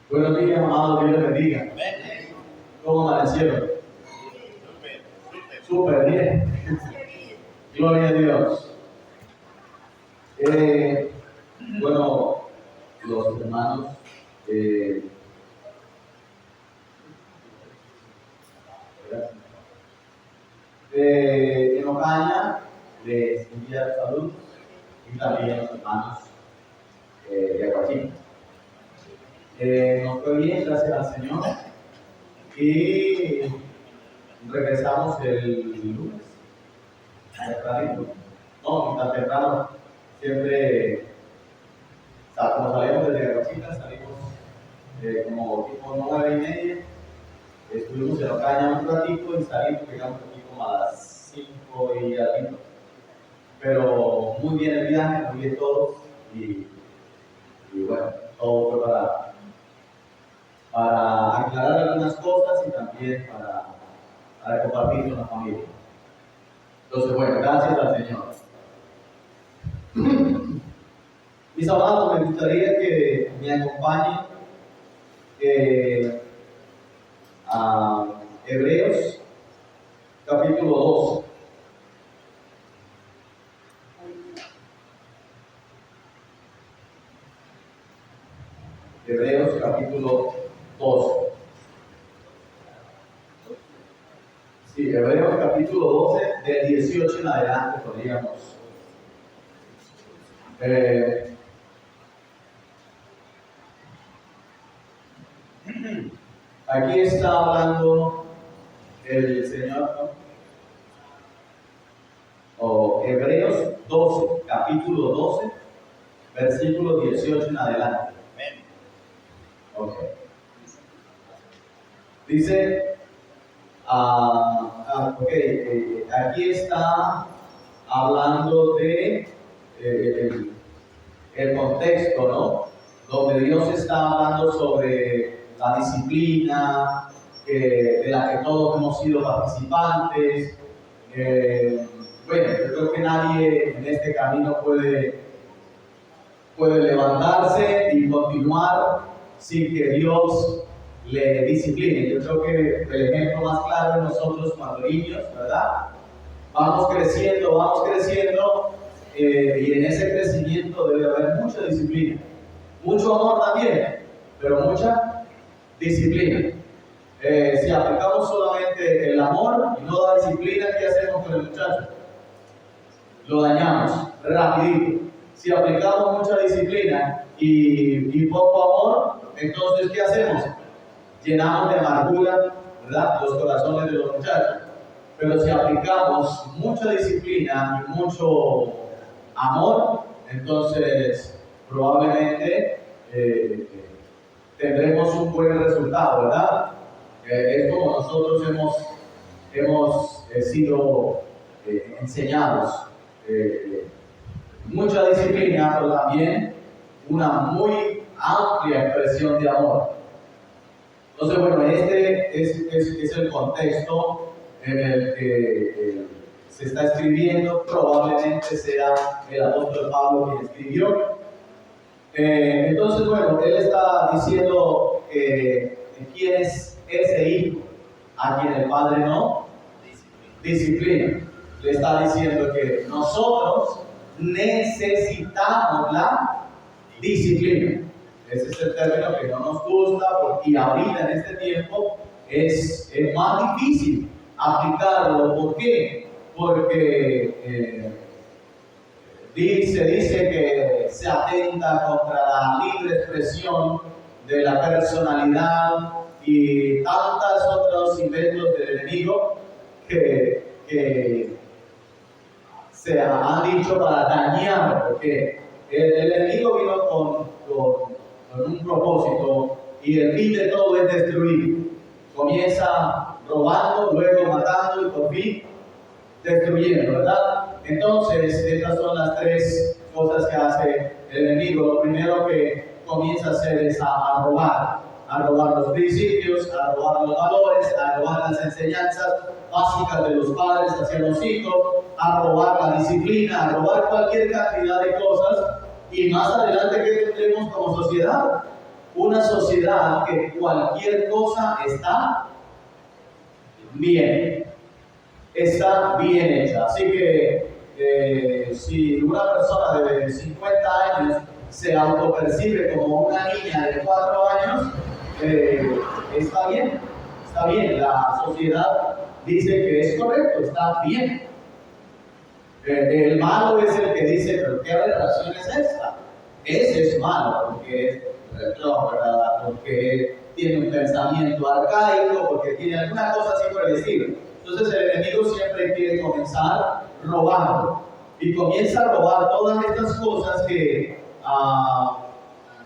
Buenos días, amados, Dios les bendiga. ¿Cómo amanecieron? Súper bien. Gloria a Dios. Bueno, los hermanos, en Ocaña les envía saludos y también los hermanos de Aguachín. Nos fue bien, gracias al Señor, y regresamos el lunes, tempranito. No, tan temprano, siempre, como salimos desde Aguachita, salimos como tipo 9:30, estuvimos en Ocaña un ratito y salimos, llegamos aquí como a las 5 y algo. Pero muy bien el viaje, muy bien todos, y bueno, todo fue para aclarar algunas cosas y también para compartir con la familia. Entonces, bueno, gracias al Señor. Mis amados, me gustaría que me acompañen a Hebreos capítulo 12. Hebreos capítulo 12. Sí, Hebreos capítulo 12, del 18 en adelante podríamos. Aquí está hablando el Señor, ¿no? Hebreos 12, capítulo 12, versículo 18 en adelante. Okay. Dice, aquí está hablando de el contexto, ¿no? Donde Dios está hablando sobre la disciplina, de la que todos hemos sido participantes. Bueno, yo creo que nadie en este camino puede levantarse y continuar sin que Dios le discipline. Yo creo que el ejemplo más claro es nosotros cuando niños, ¿verdad? Vamos creciendo, y en ese crecimiento debe haber mucha disciplina. Mucho amor también, pero mucha disciplina. Si aplicamos solamente el amor y no la disciplina, ¿qué hacemos con el muchacho? Lo dañamos rapidito. Si aplicamos mucha disciplina y poco amor, entonces ¿qué hacemos? Llenamos de amargura, ¿verdad?, los corazones de los muchachos. Pero si aplicamos mucha disciplina y mucho amor, entonces probablemente tendremos un buen resultado, ¿verdad? Es como nosotros hemos sido enseñados. Mucha disciplina, pero también una muy amplia expresión de amor. Entonces, bueno, este es el contexto en el que se está escribiendo. Probablemente sea el apóstol Pablo quien escribió. Entonces, bueno, él está diciendo quién es ese hijo a quien el Padre no disciplina. Le está diciendo que nosotros necesitamos la disciplina. Ese es el término que no nos gusta, y ahorita en este tiempo es más difícil aplicarlo. ¿Por qué? Porque se dice que se atenta contra la libre expresión de la personalidad y tantos otros inventos del enemigo que se han dicho para dañar, porque el enemigo vino con un propósito, y el fin de todo es destruir. Comienza robando, luego matando y por fin destruyendo, ¿verdad? Entonces, estas son las tres cosas que hace el enemigo. Lo primero que comienza a hacer es a robar los principios, a robar los valores, a robar las enseñanzas básicas de los padres hacia los hijos, a robar la disciplina, a robar cualquier cantidad de cosas Y más adelante, ¿qué tendremos como sociedad? Una sociedad que cualquier cosa está bien hecha. Así que si una persona de 50 años se autopercibe como una niña de 4 años, está bien. La sociedad dice que es correcto, está bien. El malo es el que dice, pero ¿qué relación es esta? Ese es malo, porque es retrógrada, porque tiene un pensamiento arcaico, porque tiene alguna cosa así por el estilo. Entonces el enemigo siempre quiere comenzar robando. Y comienza a robar todas estas cosas que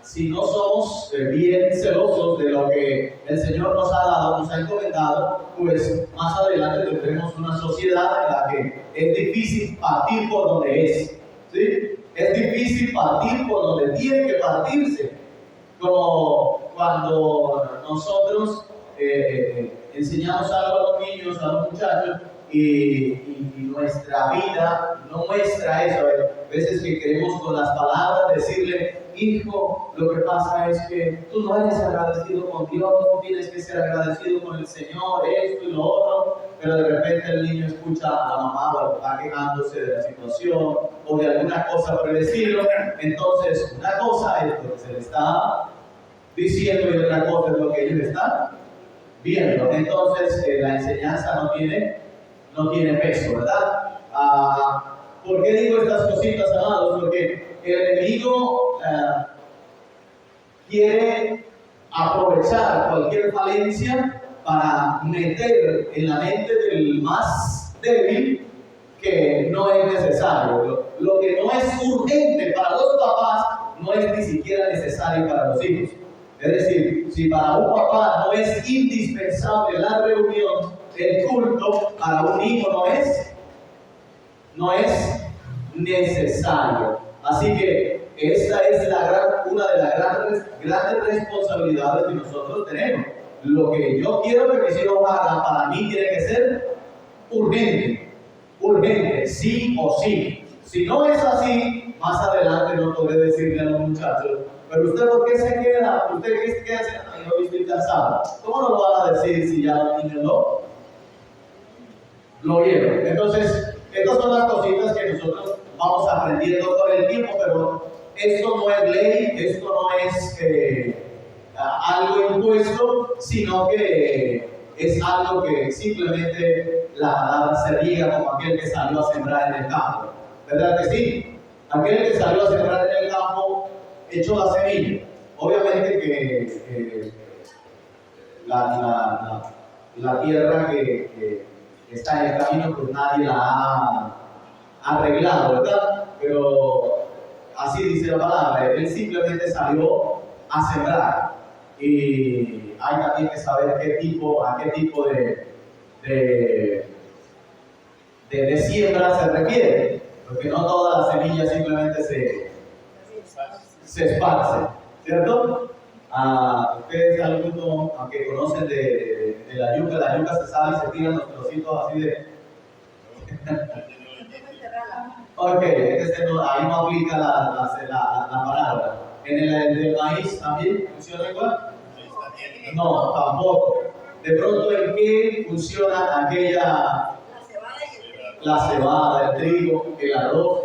si no somos bien celosos de lo que el Señor nos ha dado, nos ha encomendado, pues más adelante tendremos una sociedad en la que es difícil partir por donde es. ¿Sí? Es difícil partir por donde tiene que partirse. Como cuando nosotros enseñamos algo a los niños, a los muchachos, y nuestra vida no muestra eso. A veces que queremos con las palabras decirle, hijo, lo que pasa es que tú no eres agradecido con Dios, tú tienes que ser agradecido con el Señor, esto y lo otro, pero de repente el niño escucha a la mamá o al papá quejándose de la situación o de alguna cosa por el estilo. Entonces, una cosa es lo que se le está diciendo y otra cosa es lo que ellos están viendo. Entonces, la enseñanza no tiene peso, ¿verdad? ¿Por qué digo estas cositas, amados? Porque el enemigo quiere aprovechar cualquier falencia para meter en la mente del más débil que no es necesario. Lo que no es urgente para los papás no es ni siquiera necesario para los hijos. Es decir, si para un papá no es indispensable la reunión, el culto, para un hijo no es necesario. Así que esta es una de las grandes responsabilidades que nosotros tenemos. Lo que yo quiero que mis hijos hagan para mí tiene que ser urgente, sí o sí. Si no es así, más adelante no podré decirle a los muchachos, pero usted ¿por qué se queda? ¿Usted qué hace? Ay, no, estoy cansado. ¿Cómo no lo van a decir si ya los niños lo oyeron? Entonces, estas son las cositas que nosotros vamos aprendiendo con el tiempo, pero esto no es ley, esto no es algo impuesto, sino que es algo que simplemente la palabra se riega como aquel que salió a sembrar en el campo. ¿Verdad que sí? Aquel que salió a sembrar en el campo echó la semilla. Obviamente que la tierra que está en el camino, pues nadie la ha arreglado, ¿verdad? Pero así dice la palabra, él simplemente salió a sembrar. Y hay también que saber a qué tipo de siembra se refiere, porque no toda la semilla simplemente se esparce, ¿cierto? Ustedes algunos, aunque conocen de la yuca se sale y se tiran los trocitos así de... Ok, ahí no aplica la palabra. ¿En el del maíz también funciona igual? No, tampoco. De pronto, ¿en qué funciona la cebada, el trigo, el arroz?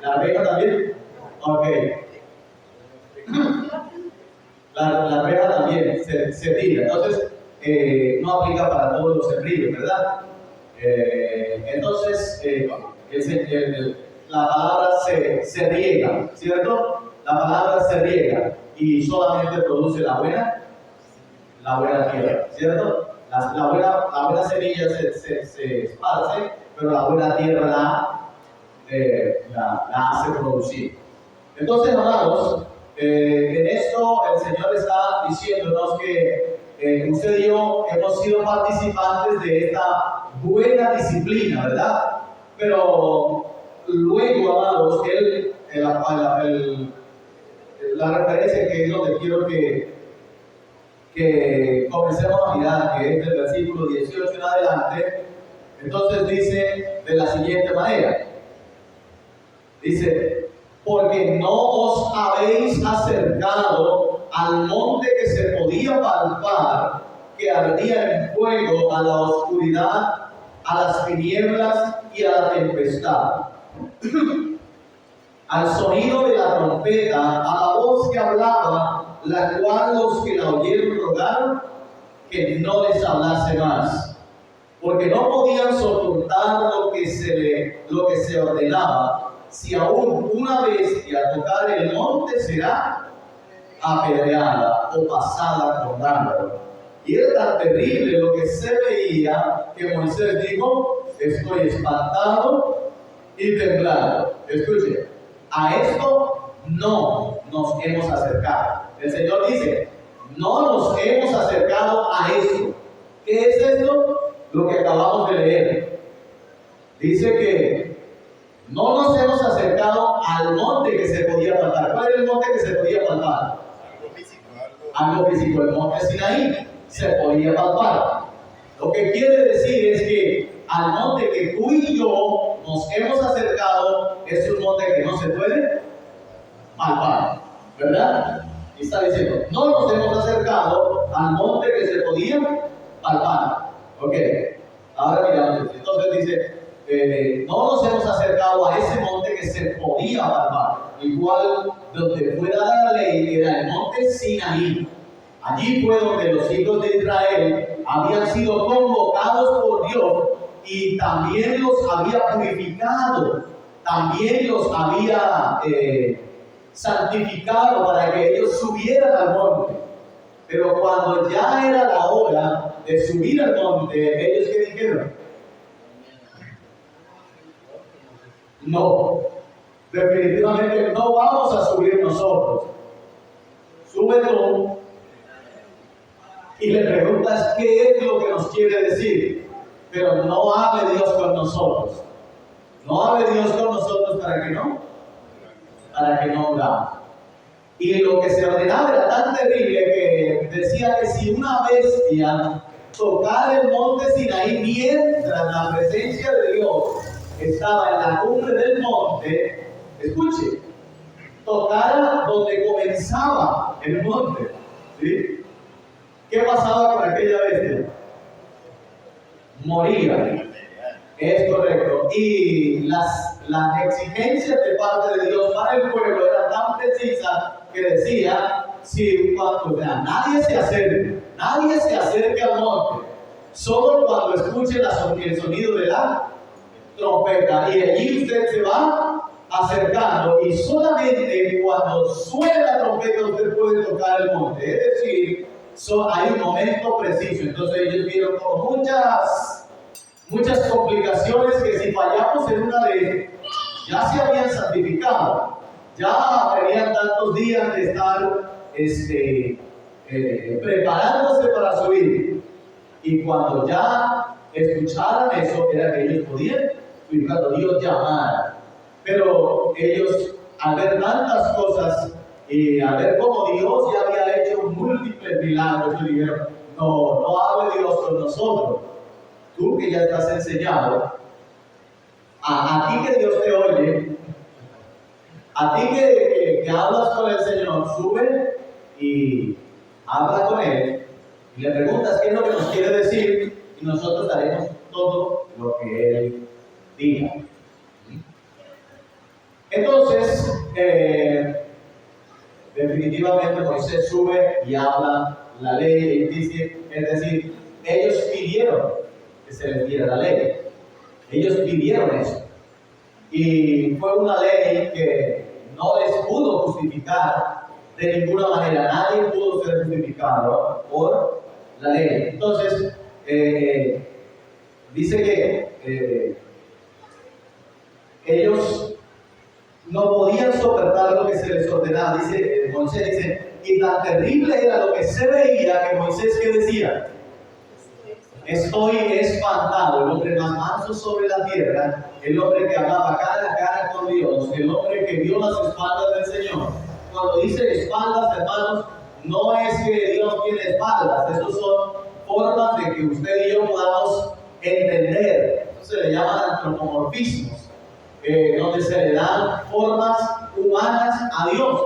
¿La arveja también? Ok. La arveja también se tira. Entonces, no aplica para todos los sembríos, ¿verdad? Entonces, la palabra se riega, ¿cierto? La palabra se riega y solamente produce la buena tierra, ¿cierto? La buena semilla se esparce, pero la buena tierra la hace producir. Entonces, amados, en esto el Señor está diciéndonos que usted y yo hemos sido participantes de esta buena disciplina, ¿verdad? Pero luego, amados, la referencia que es donde quiero que comencemos a mirar, que es del versículo 18 en adelante, entonces dice de la siguiente manera. Dice, porque no os habéis acercado al monte que se podía palpar, que ardía en fuego, a la oscuridad, a las tinieblas y a la tempestad. Al sonido de la trompeta, a la voz que hablaba, la cual los que la oyeron rogaron que no les hablase más, porque no podían soportar lo que se ordenaba. Si aún una bestia tocar el monte, será apedreada o pasada con dardo. Y era tan terrible lo que se veía que Moisés dijo: estoy espantado y temblando. Escuche, a esto no nos hemos acercado. El Señor dice: no nos hemos acercado a esto. ¿Qué es esto? Lo que acabamos de leer. Dice que no nos hemos acercado al monte que se podía palpar. ¿Cuál era el monte que se podía palpar? Algo físico. El monte Sinaí se podía palpar. Lo que quiere decir es que al monte que tú y yo nos hemos acercado es un monte que no se puede palpar, ¿verdad? Y está diciendo, no nos hemos acercado al monte que se podía palpar. Ok, ahora miramos. Entonces dice, no nos hemos acercado a ese monte que se podía palpar. Igual donde fue dada la ley era el monte Sinaí. Allí fue donde los hijos de Israel habían sido convocados por Dios y también los había purificado, también los había santificado para que ellos subieran al monte. Pero cuando ya era la hora de subir al monte, ellos ¿qué dijeron? No, definitivamente no vamos a subir nosotros. Sube tú y le preguntas qué es lo que nos quiere decir, pero no hable Dios con nosotros. No hable Dios con nosotros para que no oramos. Y lo que se ordenaba era tan terrible que decía que si una bestia tocara el monte Sinaí mientras la presencia de Dios estaba en la cumbre del monte, escuche, tocara donde comenzaba el monte, ¿sí? ¿Qué pasaba con aquella bestia? Moría. Es correcto. Y las exigencias de parte de Dios para el pueblo eran tan precisas que decía, nadie se acerque al monte, solo cuando escuche el sonido de la trompeta, y allí usted se va acercando, y solamente cuando suene la trompeta usted puede tocar el monte. Es decir, hay un momento preciso. Entonces ellos vieron como muchas complicaciones que si fallamos en una de ellas, ya se habían santificado, ya tenían tantos días de estar preparándose para subir, y cuando ya escucharan eso, era que ellos podían subir cuando Dios llamara. Pero ellos, al ver tantas cosas y al ver cómo Dios ya había hecho múltiples milagros, dijeron, no hable Dios con nosotros. Tú que ya estás enseñado, a ti que Dios te oye, a ti que hablas con el Señor, sube y habla con Él y le preguntas qué es lo que nos quiere decir, y nosotros haremos todo lo que Él diga. Entonces, definitivamente Moisés sube y habla la ley y dice, es decir, ellos pidieron que se les diera la ley. Ellos pidieron eso. Y fue una ley que no les pudo justificar de ninguna manera. Nadie pudo ser justificado por la ley. Entonces, dice que ellos no podían soportar lo que se les ordenaba. Dice Moisés, dice, y tan terrible era lo que se veía que Moisés, ¿qué decía? Estoy espantado. El hombre más manso sobre la tierra, el hombre que hablaba cara a cara con Dios, el hombre que vio las espaldas del Señor. Cuando dice espaldas, hermanos, no es que Dios tiene espaldas, esas son formas de que usted y yo podamos entender. Eso se le llaman antropomorfismos, donde se le dan formas humanas emanas a Dios,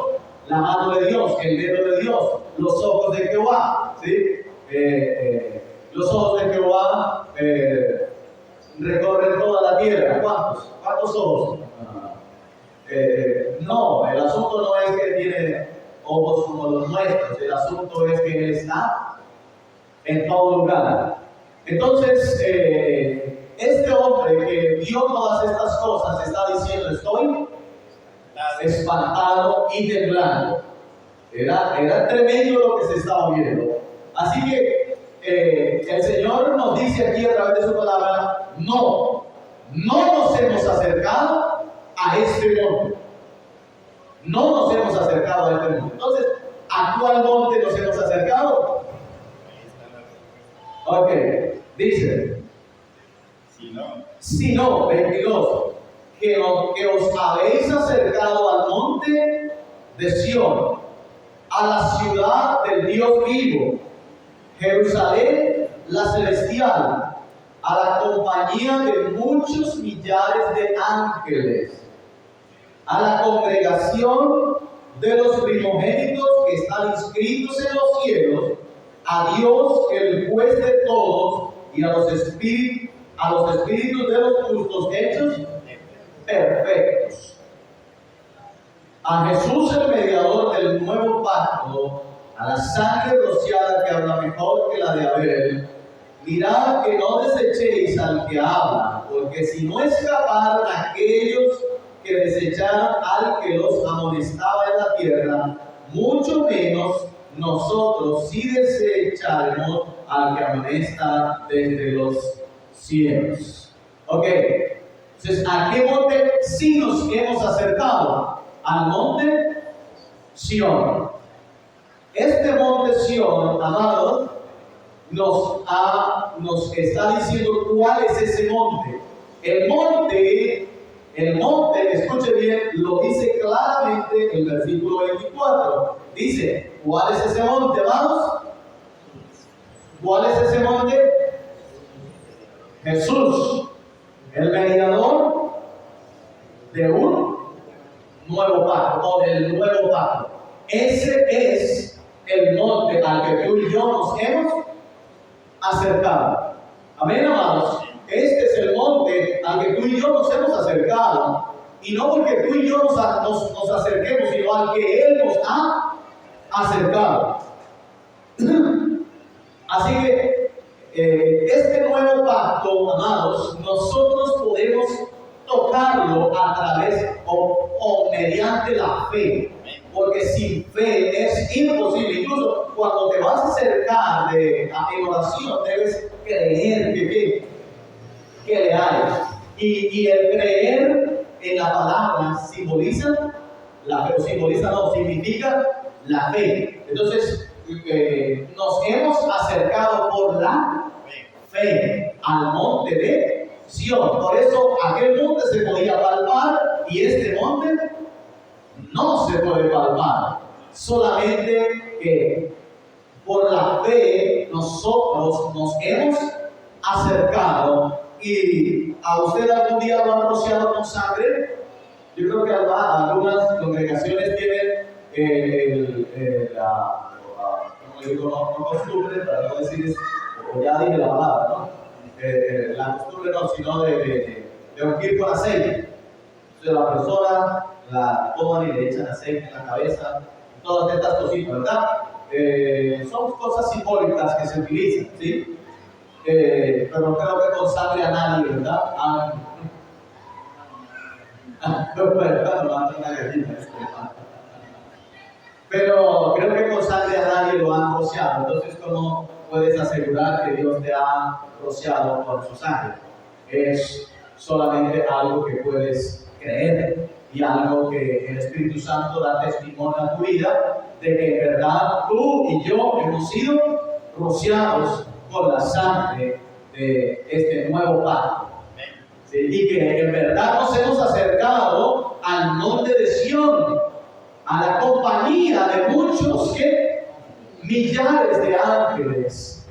la mano de Dios, el dedo de Dios, los ojos de Jehová, ¿sí? Los ojos de Jehová recorren toda la tierra. ¿Cuántos? ¿Cuántos ojos? No, el asunto no es que tiene ojos como los nuestros, el asunto es que Él está en todo lugar. Entonces, este hombre que vio todas estas cosas está diciendo: estoy espantado y temblando. Era tremendo lo que se estaba viendo. Así que el Señor nos dice aquí a través de su palabra: no nos hemos acercado a este monte. No nos hemos acercado a este monte. Entonces, ¿a cuál monte nos hemos acercado? Ok, dice: si no, 22, que os habéis acercado al monte de Sión, a la ciudad del Dios vivo, Jerusalén la celestial, a la compañía de muchos millares de ángeles, a la congregación de los primogénitos que están inscritos en los cielos, a Dios el juez de todos, y a los espíritus de los justos hechos perfectos, a Jesús el mediador del nuevo pacto, a la sangre rociada que habla mejor que la de Abel. Mirad que no desechéis al que habla, porque si no escaparon aquellos que desecharon al que los amonestaba en la tierra, mucho menos nosotros si desecharemos al que amonesta desde los cielos. Ok, entonces, ¿a qué monte sí nos hemos acercado? Al monte Sión. Este monte Sión, amados, nos está diciendo cuál es ese monte. El monte, escuche bien, lo dice claramente el versículo 24. Dice: ¿cuál es ese monte, amados? ¿Cuál es ese monte? Jesús, el mediador de un nuevo pacto, o del nuevo pacto. Ese es el monte al que tú y yo nos hemos acercado. Amén, amados. Este es el monte al que tú y yo nos hemos acercado. Y no porque tú y yo nos acerquemos, sino al que Él nos ha acercado. Así que este nuevo pacto, amados, nosotros podemos tocarlo a través o mediante la fe. Porque sin fe es imposible. Incluso cuando te vas a acercar en oración, debes creer que le hay. Y el creer en la palabra significa la fe. Entonces, nos hemos acercado por la fe al monte de Sión. Por eso aquel monte se podía palpar y este monte no se puede palpar. Solamente que por la fe nosotros nos hemos acercado. ¿Y a usted algún día lo han rociado con sangre? Yo creo que algunas congregaciones tienen no costumbre, para no decir o ya dije la palabra, ¿no? La costumbre no, sino de ungir con aceite. Entonces la persona la toman y le echan aceite en la cabeza, todas estas cositas, ¿verdad? Son cosas simbólicas que se utilizan, ¿sí? Pero creo que con sangre a nadie, ¿verdad? Pero creo que con sangre a nadie lo han rociado. Entonces, ¿cómo puedes asegurar que Dios te ha rociado con su sangre? Es solamente algo que puedes creer y algo que el Espíritu Santo da testimonio a tu vida de que en verdad tú y yo hemos sido rociados con la sangre de este nuevo pacto. ¿Sí? Y que en verdad nos hemos acercado al monte de Sión, a la compañía de muchos millares de ángeles.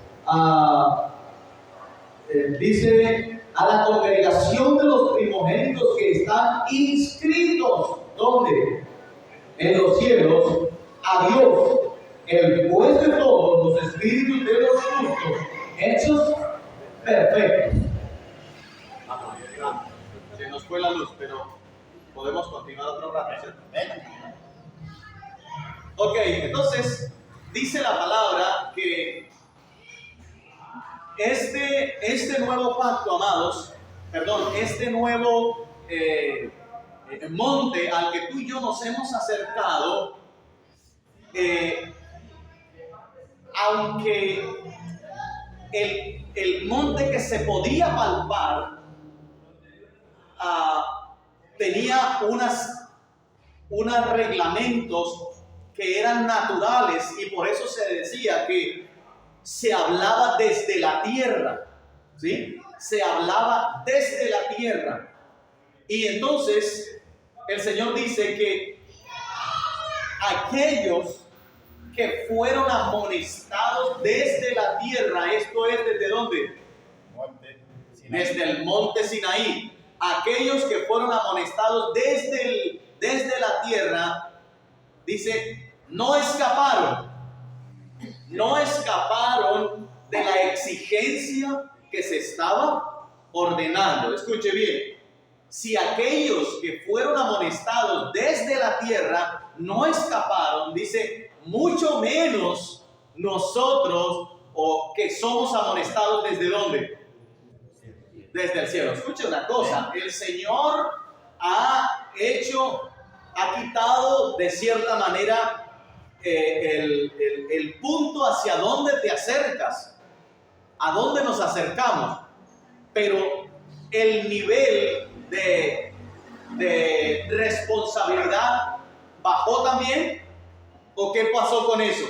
Dice: a la congregación de los primogénitos que están inscritos. ¿Dónde? en los cielos a Dios, el juez de todos los espíritus de los justos, hechos perfectos. Se nos fue la luz, pero podemos continuar otro rato, ¿cierto? Ok, entonces dice la palabra que este nuevo pacto, amados, este nuevo monte al que tú y yo nos hemos acercado, aunque el monte que se podía palpar tenía unos reglamentos que eran naturales, y por eso se decía que se hablaba desde la tierra, ¿sí? Se hablaba desde la tierra. Y entonces el Señor dice que aquellos que fueron amonestados desde la tierra, esto es, ¿desde dónde? Desde el monte Sinaí. Aquellos que fueron amonestados desde la tierra, dice, no escaparon de la exigencia que se estaba ordenando. Escuche bien, si aquellos que fueron amonestados desde la tierra no escaparon, dice, mucho menos nosotros, o que somos amonestados ¿desde dónde? Desde el cielo. Escuche una cosa, el Señor ha quitado de cierta manera el punto hacia dónde te acercas, a dónde nos acercamos, pero el nivel de responsabilidad bajó también. ¿O qué pasó con eso?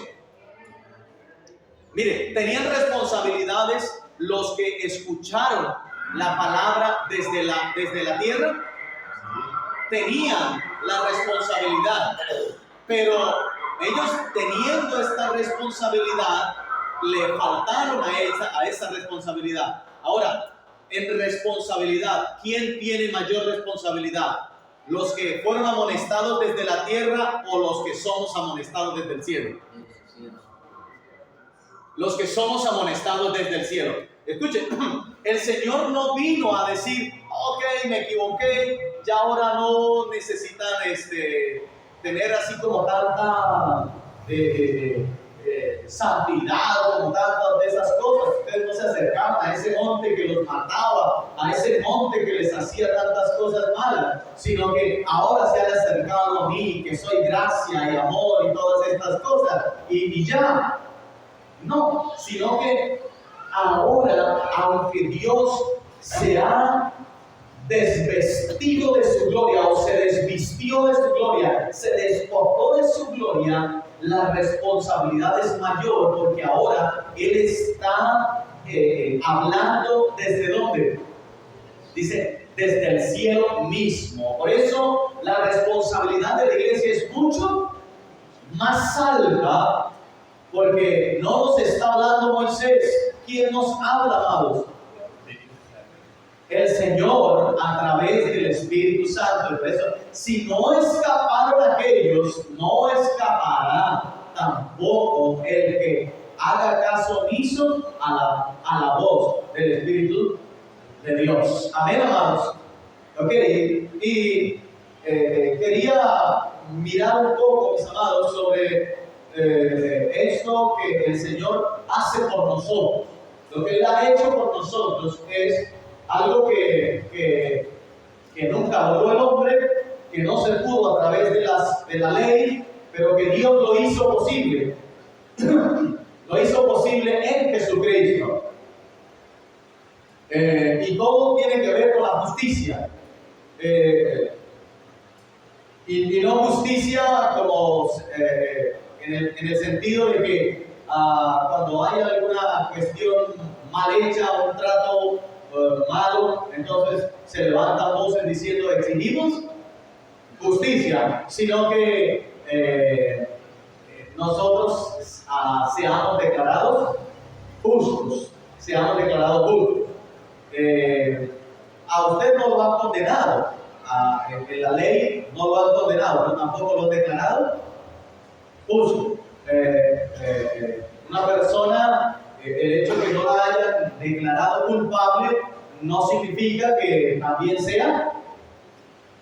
Mire, tenían responsabilidades los que escucharon la palabra desde la tierra. Tenían la responsabilidad, pero ellos, teniendo esta responsabilidad, le faltaron a esa responsabilidad. Ahora, en responsabilidad, ¿quién tiene mayor responsabilidad? ¿Los que fueron amonestados desde la tierra o los que somos amonestados desde el cielo? Los que somos amonestados desde el cielo. Escuchen, el Señor no vino a decir, ok, me equivoqué, ya ahora no necesitan tener así como tanta santidad, como tantas de esas cosas. Ustedes no se acercaban a ese monte que los mataba, a ese monte que les hacía tantas cosas malas, sino que ahora se han acercado a mí, que soy gracia y amor y todas estas cosas, y ya. No, sino que ahora, aunque Dios se ha desvestido de su gloria, o se desvistió de su gloria, se despojó de su gloria, la responsabilidad es mayor, porque ahora Él está hablando ¿desde dónde? Dice, desde el cielo mismo. Por eso la responsabilidad de la iglesia es mucho más alta, porque no nos está hablando Moisés. ¿Quién nos habla, amados? El Señor, a través del Espíritu Santo. Por eso, si no escaparon aquellos, no escapará tampoco el que haga caso omiso a la voz del Espíritu de Dios. Amén, amados. Ok, y quería mirar un poco, mis amados, sobre esto que el Señor hace por nosotros. Lo que Él ha hecho por nosotros es algo que nunca logró el hombre, que no se pudo a través de la ley, pero que Dios lo hizo posible. Lo hizo posible en Jesucristo. Y todo tiene que ver con la justicia. Y no justicia como en el sentido de que cuando hay alguna cuestión mal hecha, un trato malo, entonces se levantan voces diciendo exigimos justicia, sino que nosotros seamos declarados justos, A usted no lo han condenado en la ley no lo han condenado, pero tampoco lo han declarado justo. Una persona, el hecho de que no la hayan declarado culpable no significa que también sea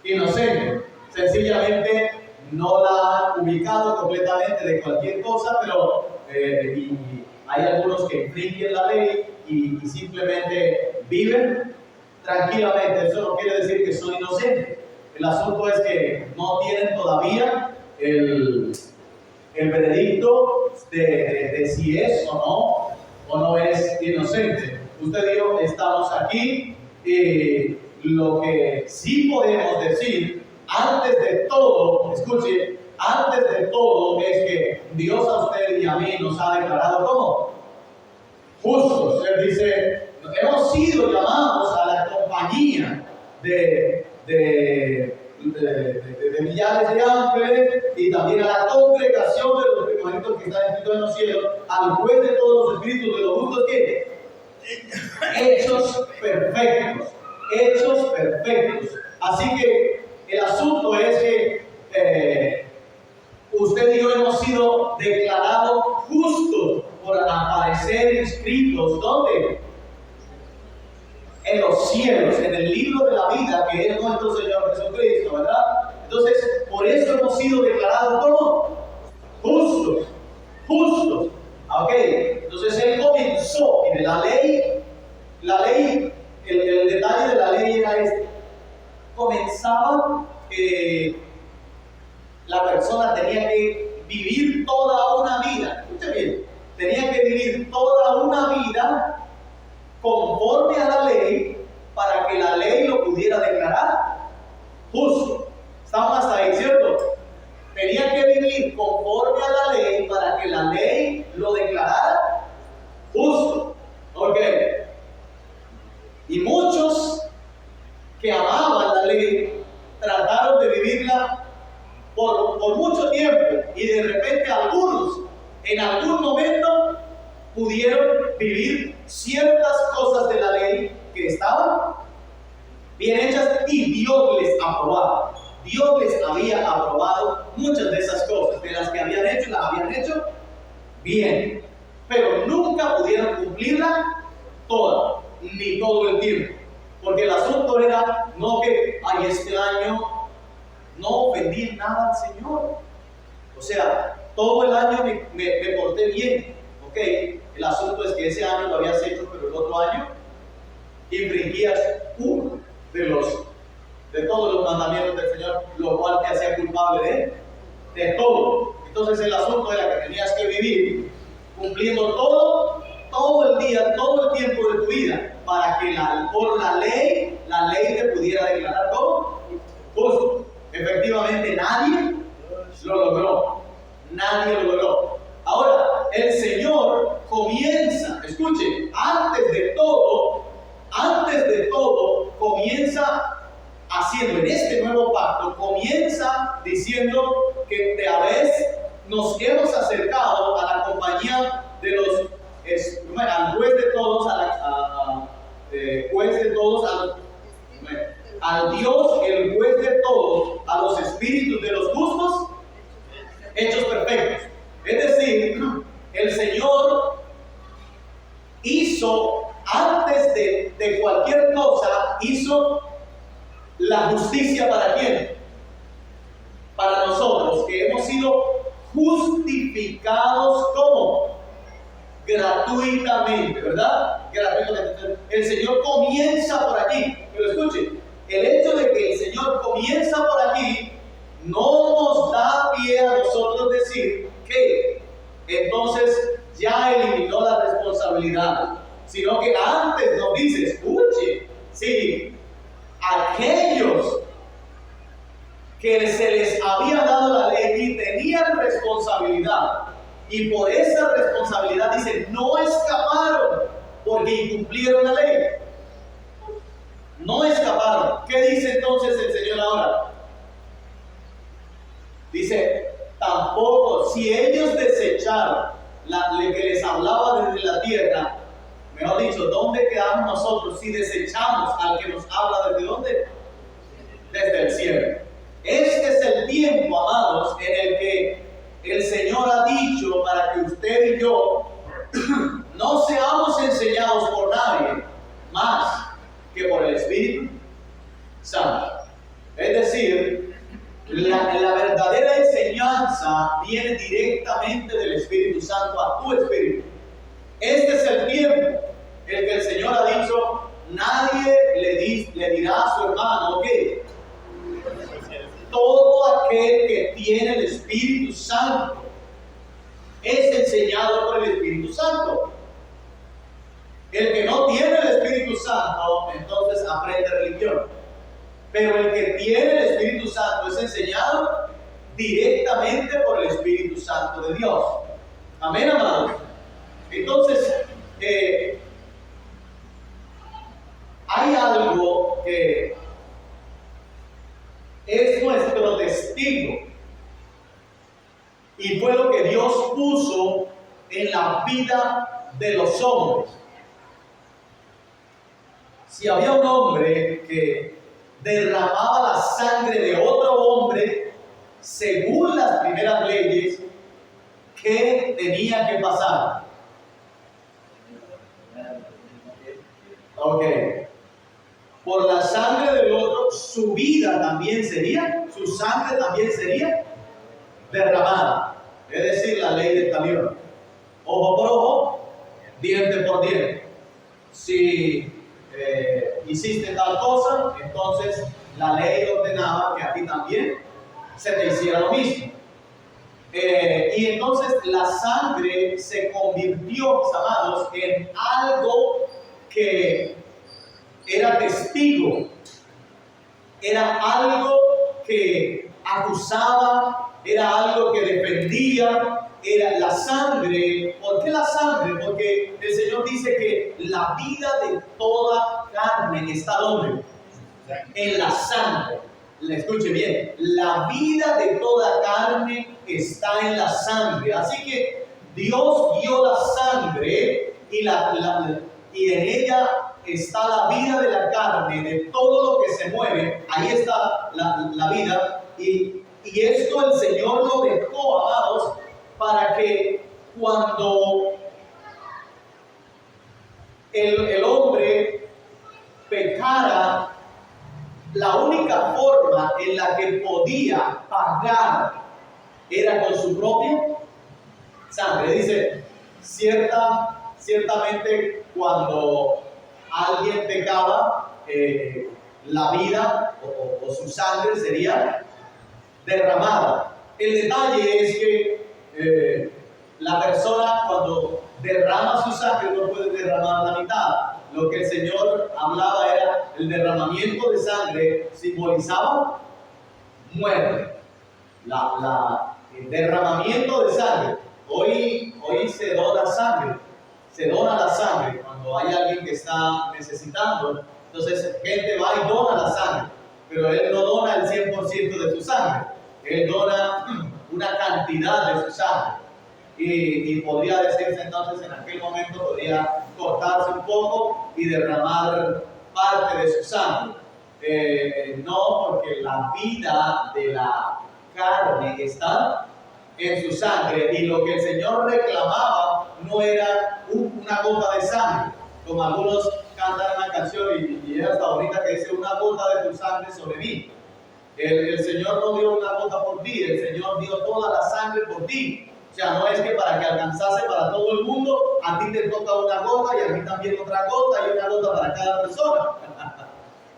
inocente. Sencillamente no la han ubicado completamente de cualquier cosa, pero y hay algunos que infringen la ley y simplemente viven tranquilamente. Eso no quiere decir que son inocentes. El asunto es que no tienen todavía el veredicto de si es o no es inocente. Usted y yo estamos aquí y lo que sí podemos decir antes de todo, escuche, antes de todo es que Dios a usted y a mí nos ha declarado como justos. Él dice, hemos sido llamados a la compañía de millares de ángeles y también a la congregación de los primogénitos que están escritos en los cielos, al juez de todos los espíritus de los justos que hechos perfectos. Así que el asunto es que usted y yo hemos sido declarados justos por aparecer inscritos, ¿dónde? En los cielos, en el libro de la vida que es nuestro Señor Jesucristo, ¿verdad? Entonces, por eso hemos sido declarados como justos. ¿Ok? Entonces, Él comenzó, mire, la ley, el detalle de la ley era este. Comenzaba que la persona tenía que vivir toda una vida, escuche bien, tenía que vivir toda una vida conforme a la ley para que la ley lo pudiera declarar justo. Estamos hasta ahí, ¿cierto? Tenía que vivir conforme a la ley para que la ley lo declarara justo. ¿Ok? Y muchos que amaban la ley trataron de vivirla por mucho tiempo y de repente algunos en algún momento pudieron vivir ciertas cosas de la ley que estaban bien hechas y Dios les aprobaba. Dios les había aprobado muchas de esas cosas, de las que habían hecho, las habían hecho bien, pero nunca pudieron cumplirla toda, ni todo el tiempo, porque el asunto era no que este año no ofendí en nada al Señor, o sea, todo el año me porté bien, ok, el asunto es que ese año lo habías hecho, pero el otro año infringías uno de todos los mandamientos del Señor, lo cual te hacía culpable de todo. Entonces el asunto era que tenías que vivir cumpliendo todo el día, todo el tiempo de tu vida, para que por la ley te pudiera declarar como justo. Efectivamente nadie lo logró. Ahora, el Señor comienza, escuche, antes de todo, comienza haciendo en este nuevo pacto, comienza diciendo que nos hemos acercado a la compañía de los, al juez de todos, al Dios, el juez de todos, a los espíritus de los justos, hechos perfectos. Es decir, el Señor hizo, antes de cualquier cosa, hizo la justicia ¿para quién? Para nosotros, que hemos sido justificados como gratuitamente, ¿verdad? Gratuitamente. El Señor comienza por aquí, pero escuche, el hecho de que el Señor comienza por aquí no nos da pie a nosotros decir que entonces ya eliminó la responsabilidad, sino que antes nos dice, escuche, sí, aquellos que se les había dado la ley y tenían responsabilidad, y por esa responsabilidad dice, no escaparon porque incumplieron la ley. No escaparon. ¿Qué dice entonces el Señor ahora? Dice, tampoco, si ellos desecharon que les hablaba desde la tierra, mejor dicho, ¿dónde quedamos nosotros si desechamos al que nos habla desde dónde? desde el cielo. Este es el tiempo, amados, en el que el Señor ha dicho para que usted y yo no seamos enseñados por nadie más que por el Espíritu Santo. Es decir, la verdadera enseñanza viene directamente del Espíritu Santo a tu espíritu. Este es el tiempo en el que el Señor ha dicho, nadie le dirá a su hermano que todo aquel que tiene el Espíritu Santo es enseñado por el Espíritu Santo. El que no tiene el Espíritu Santo, entonces aprende religión. Pero el que tiene el Espíritu Santo es enseñado directamente por el Espíritu Santo de Dios. Amén, amados. Entonces, hay algo que es nuestro testigo y fue lo que Dios puso en la vida de los hombres. Si había un hombre que derramaba la sangre de otro hombre, según las primeras leyes, ¿qué tenía que pasar? Ok. Por la sangre del otro, su vida también sería, su sangre también sería derramada. Es decir, la ley del talión. Ojo por ojo, diente por diente. Si hiciste tal cosa, entonces la ley ordenaba que a ti también se te hiciera lo mismo. Y entonces la sangre se convirtió, mis amados, en algo que era testigo, era algo que acusaba, era algo que defendía, era la sangre. ¿Por qué la sangre? Porque el Señor dice que la vida de toda carne está ¿dónde? En la sangre. Le escuche bien, la vida de toda carne está en la sangre. Así que Dios dio la sangre y en ella está la vida de la carne, de todo lo que se mueve. Ahí está la vida. Y esto el Señor lo dejó, amados, para que cuando el hombre pecara, la única forma en la que podía pagar era con su propia sangre. Dice, ciertamente cuando alguien pecaba, la vida o su sangre sería derramada. El detalle es que la persona cuando derrama su sangre no puede derramar la mitad. Lo que el Señor hablaba era el derramamiento de sangre simbolizaba muerte. El derramamiento de sangre. Hoy se dona sangre. Se dona la sangre cuando hay alguien que está necesitando. Entonces gente va y dona la sangre. Pero él no dona el 100% de su sangre. Él dona una cantidad de su sangre. Y podría decirse entonces en aquel momento podría cortarse un poco y derramar parte de su sangre. No, porque la vida de la carne está en su sangre y lo que el Señor reclamaba no era una gota de sangre, como algunos cantan una canción y es hasta ahorita que dice una gota de tu sangre sobre mí. El Señor no dio una gota por ti, el Señor dio toda la sangre por ti. O sea, no es que para que alcanzase para todo el mundo, a ti te toca una gota y a mí también otra gota y una gota para cada persona.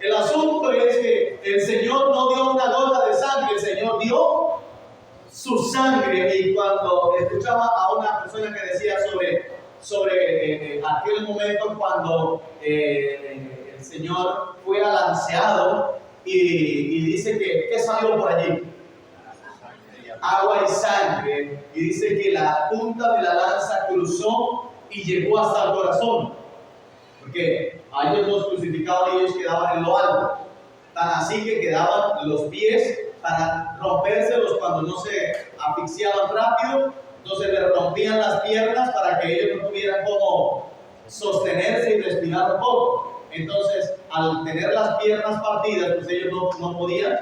El asunto es que el Señor no dio una gota de sangre, el Señor dio su sangre. Y cuando escuchaba a una persona que decía sobre aquel momento cuando el Señor fue alanceado y dice que ¿qué salió por allí? Agua y sangre, y dice que la punta de la lanza cruzó y llegó hasta el corazón, porque a ellos los crucificaban y ellos quedaban en lo alto, tan así que quedaban los pies para rompérselos cuando no se asfixiaban rápido, entonces le rompían las piernas para que ellos no tuvieran cómo sostenerse y respirar un poco. Entonces, al tener las piernas partidas, pues ellos no podían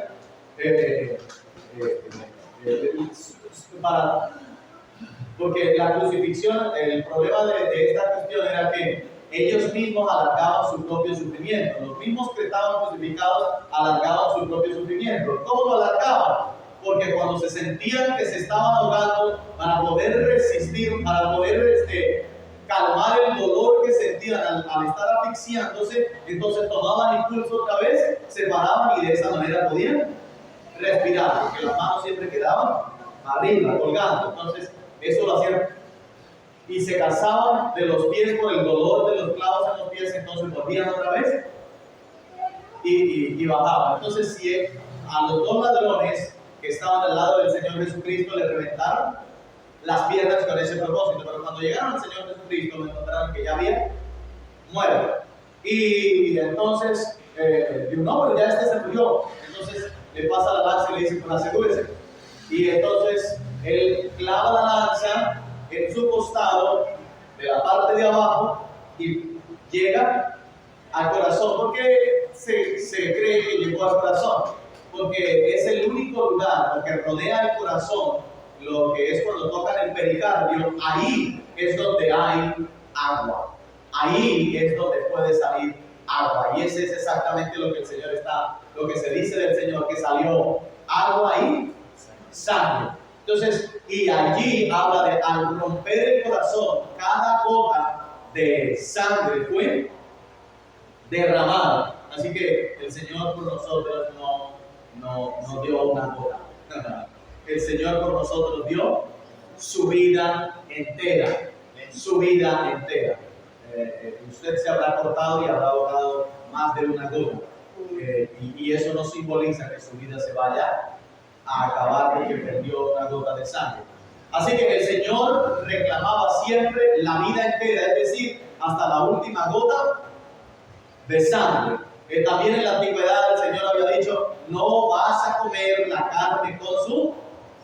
porque la crucifixión, el problema de esta cuestión era que ellos mismos alargaban su propio sufrimiento. Los mismos que estaban crucificados alargaban su propio sufrimiento. ¿Cómo lo alargaban? Porque cuando se sentían que se estaban ahogando, para poder resistir, para poder calmar el dolor que sentían al estar asfixiándose, entonces tomaban impulso otra vez, se paraban y de esa manera podían respirar, porque las manos siempre quedaban arriba, colgando. Entonces, eso lo hacían. Y se cansaban de los pies por el dolor de los clavos en los pies, entonces volvían otra vez y bajaban. Entonces, si a los dos ladrones que estaban al lado del Señor Jesucristo le reventaron las piernas con ese propósito, pero cuando llegaron al Señor Jesucristo me encontraron que ya había muerto. Y entonces, digo, no, pero ya este se murió. Entonces le pasa la lanza y le dice, pues asegúrese. Y entonces él clava la lanza en su costado de la parte de abajo y llega al corazón. ¿Por qué se cree que llegó al corazón? Porque es el único lugar que rodea el corazón, lo que es cuando tocan el pericardio, ahí es donde hay agua. Ahí es donde puede salir agua. Y ese es exactamente lo que el Señor lo que se dice del Señor, que salió agua y sangre. Entonces, y allí habla de al romper el corazón, cada gota de sangre fue derramada. Así que el Señor por nosotros no dio una gota. El Señor por nosotros dio su vida entera. Su vida entera. Usted se habrá cortado y habrá ahorrado más de una gota. Y eso no simboliza que su vida se vaya a acabar porque perdió una gota de sangre. Así que el Señor reclamaba siempre la vida entera, es decir, hasta la última gota de sangre. También en la antigüedad el Señor había dicho, no vas a comer la carne con su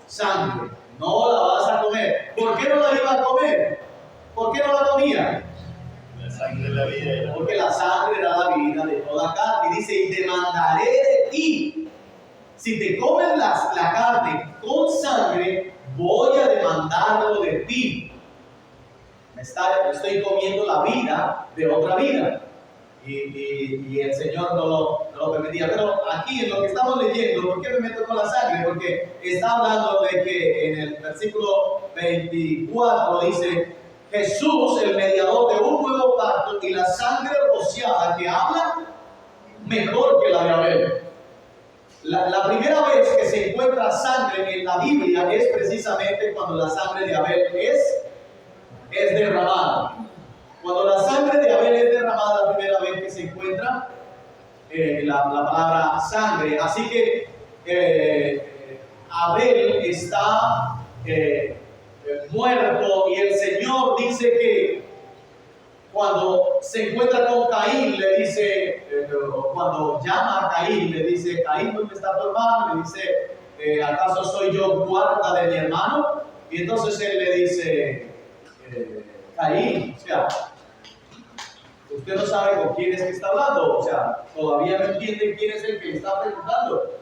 sangre, no la vas a comer. ¿Por qué no la iba a comer? ¿Por qué no la comía? La sangre es la vida. Porque la sangre era la vida de toda carne. Y dice, y demandaré de ti. Si te comes la carne con sangre, voy a demandarlo de ti. Estoy comiendo la vida de otra vida. Y el Señor no lo permitía. Pero aquí en lo que estamos leyendo, ¿por qué me meto con la sangre? Porque está hablando de que en el versículo 24 dice, Jesús, el mediador de un nuevo pacto, y la sangre rociada que habla mejor que la de Abel. La primera vez que se encuentra sangre en la Biblia es precisamente cuando la sangre de Abel es derramada. Cuando la sangre de Abel es derramada, la primera vez que se encuentra la palabra sangre. Así que Abel está muerto y el Señor dice que cuando se encuentra con Caín, le dice, cuando llama a Caín, le dice, Caín, ¿dónde está tu hermano? Le dice, ¿acaso soy yo guarda de mi hermano? Y entonces él le dice, Caín, o sea, usted no sabe con quién es que está hablando, o sea, todavía no entiende quién es el que le está preguntando.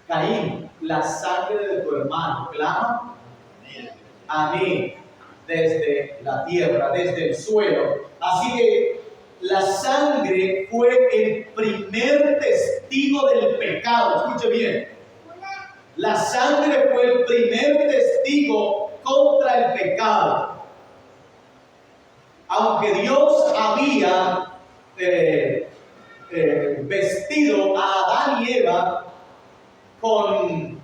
Caín, la sangre de tu hermano clama a mí desde la tierra, desde el suelo. Así que la sangre fue el primer testigo del pecado. Escuche bien. La sangre fue el primer testigo contra el pecado. Aunque Dios había vestido a Adán y Eva con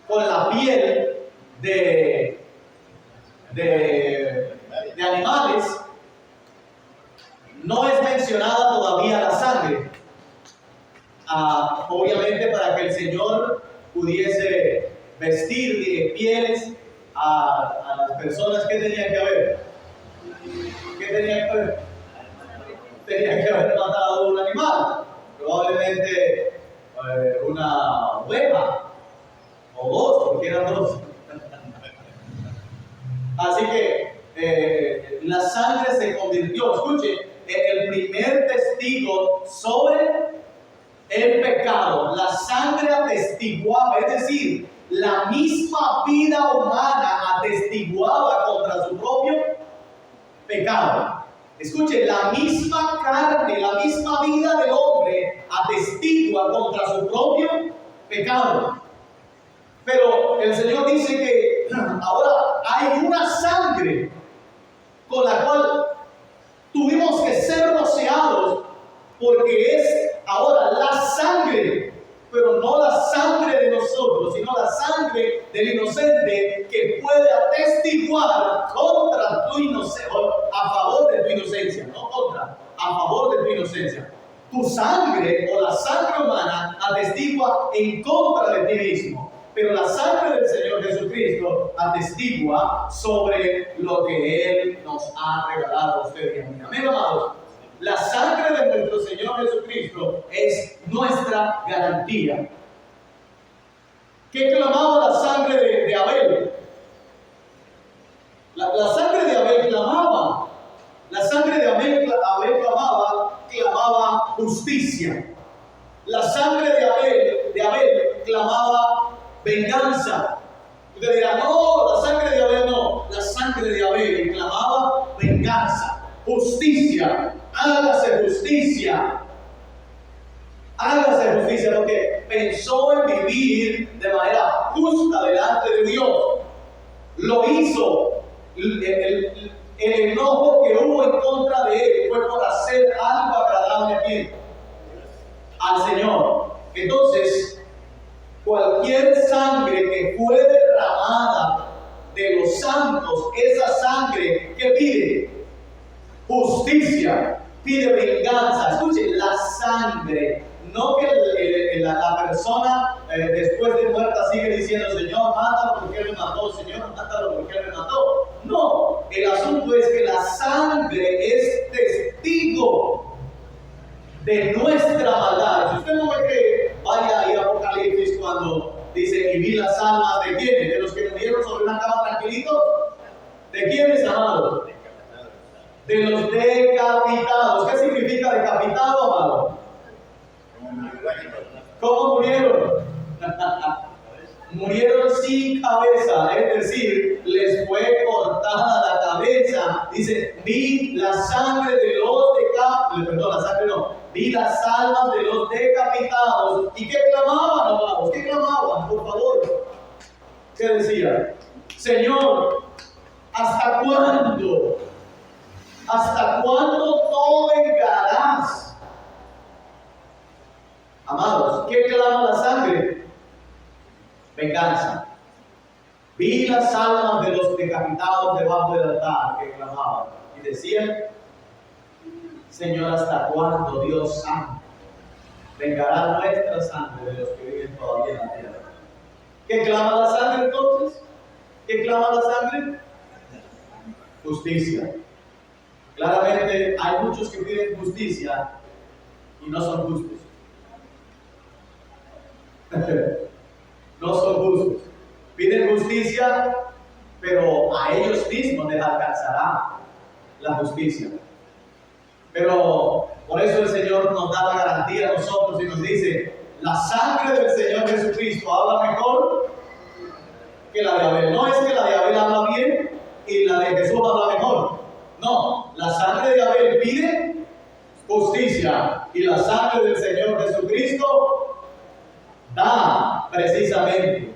la piel de animales, no es mencionada todavía la sangre. Obviamente para que el Señor pudiese vestir de pieles a las personas que tenían que haber. ¿Qué tenían que haber? Tenían que haber matado un animal, probablemente una oveja o dos, porque eran dos. Así que la sangre se convirtió, escuche, el primer testigo sobre el pecado. La sangre atestiguaba, es decir, la misma vida humana atestiguaba contra su propio pecado. Escuchen, la misma carne, la misma vida del hombre atestigua contra su propio pecado. Pero el Señor dice que ahora hay una sangre con la cual tuvimos que ser rociados, porque es ahora la sangre, pero no la sangre de nosotros, sino la sangre del inocente que puede atestiguar contra tu inocencia, a favor de tu inocencia, no contra, a favor de tu inocencia. Tu sangre o la sangre humana atestigua en contra de ti mismo, pero la sangre del Señor Jesucristo atestigua sobre lo que Él nos ha regalado a usted y a mí. Amén, amados. La sangre de nuestro Señor Jesucristo es nuestra garantía. ¿Qué clamaba la sangre de Abel? La sangre de Abel clamaba. La sangre de Abel clamaba justicia. La sangre de Abel clamaba venganza. Usted dirá, no, la sangre de Abel no. La sangre de Abel clamaba venganza, justicia. Hágase justicia. Hágase justicia, porque pensó en vivir de manera justa delante de Dios. Lo hizo. El enojo que hubo en contra de él fue por hacer algo agradable a quién? Al Señor. Entonces, cualquier sangre que fue derramada de los santos, esa sangre que pide justicia, pide venganza. Escuchen, la sangre, no que la persona después de muerta sigue diciendo, Señor, mátalo porque Él me mató, Señor, mátalo porque Él me mató. No, el asunto es que la sangre es testigo de nuestra maldad. Si usted no me cree, vaya ahí a Apocalipsis cuando dice, y vi las almas de quiénes, de los que murieron sobre una cama tranquilitos. ¿De quiénes, amados? De los decapitados. ¿Qué significa decapitado, amado? ¿Cómo murieron? Murieron sin cabeza, es decir, les fue cortada la cabeza. Dice, vi la sangre de los decapitados, perdón, la sangre no, vi las almas de los decapitados. ¿Y qué clamaban, amados? ¿Qué clamaban, por favor? ¿Qué decían? Señor, ¿hasta cuándo? ¿Hasta cuándo no vengarás? Amados, ¿qué clama la sangre? Venganza. Vi las almas de los decapitados debajo del altar que clamaban y decían, Señor, ¿hasta cuándo, Dios santo, vengará nuestra sangre de los que viven todavía en la tierra? ¿Qué clama la sangre entonces? ¿Qué clama la sangre? Justicia. Claramente hay muchos que piden justicia y no son justos. No son justos. Piden justicia, pero a ellos mismos les alcanzará la justicia. Pero por eso el Señor nos da la garantía a nosotros y nos dice, la sangre del Señor Jesucristo habla mejor que la de Abel. No es que la de Abel habla bien y la de Jesús habla mejor. No, la sangre de Abel pide justicia y la sangre del Señor Jesucristo da precisamente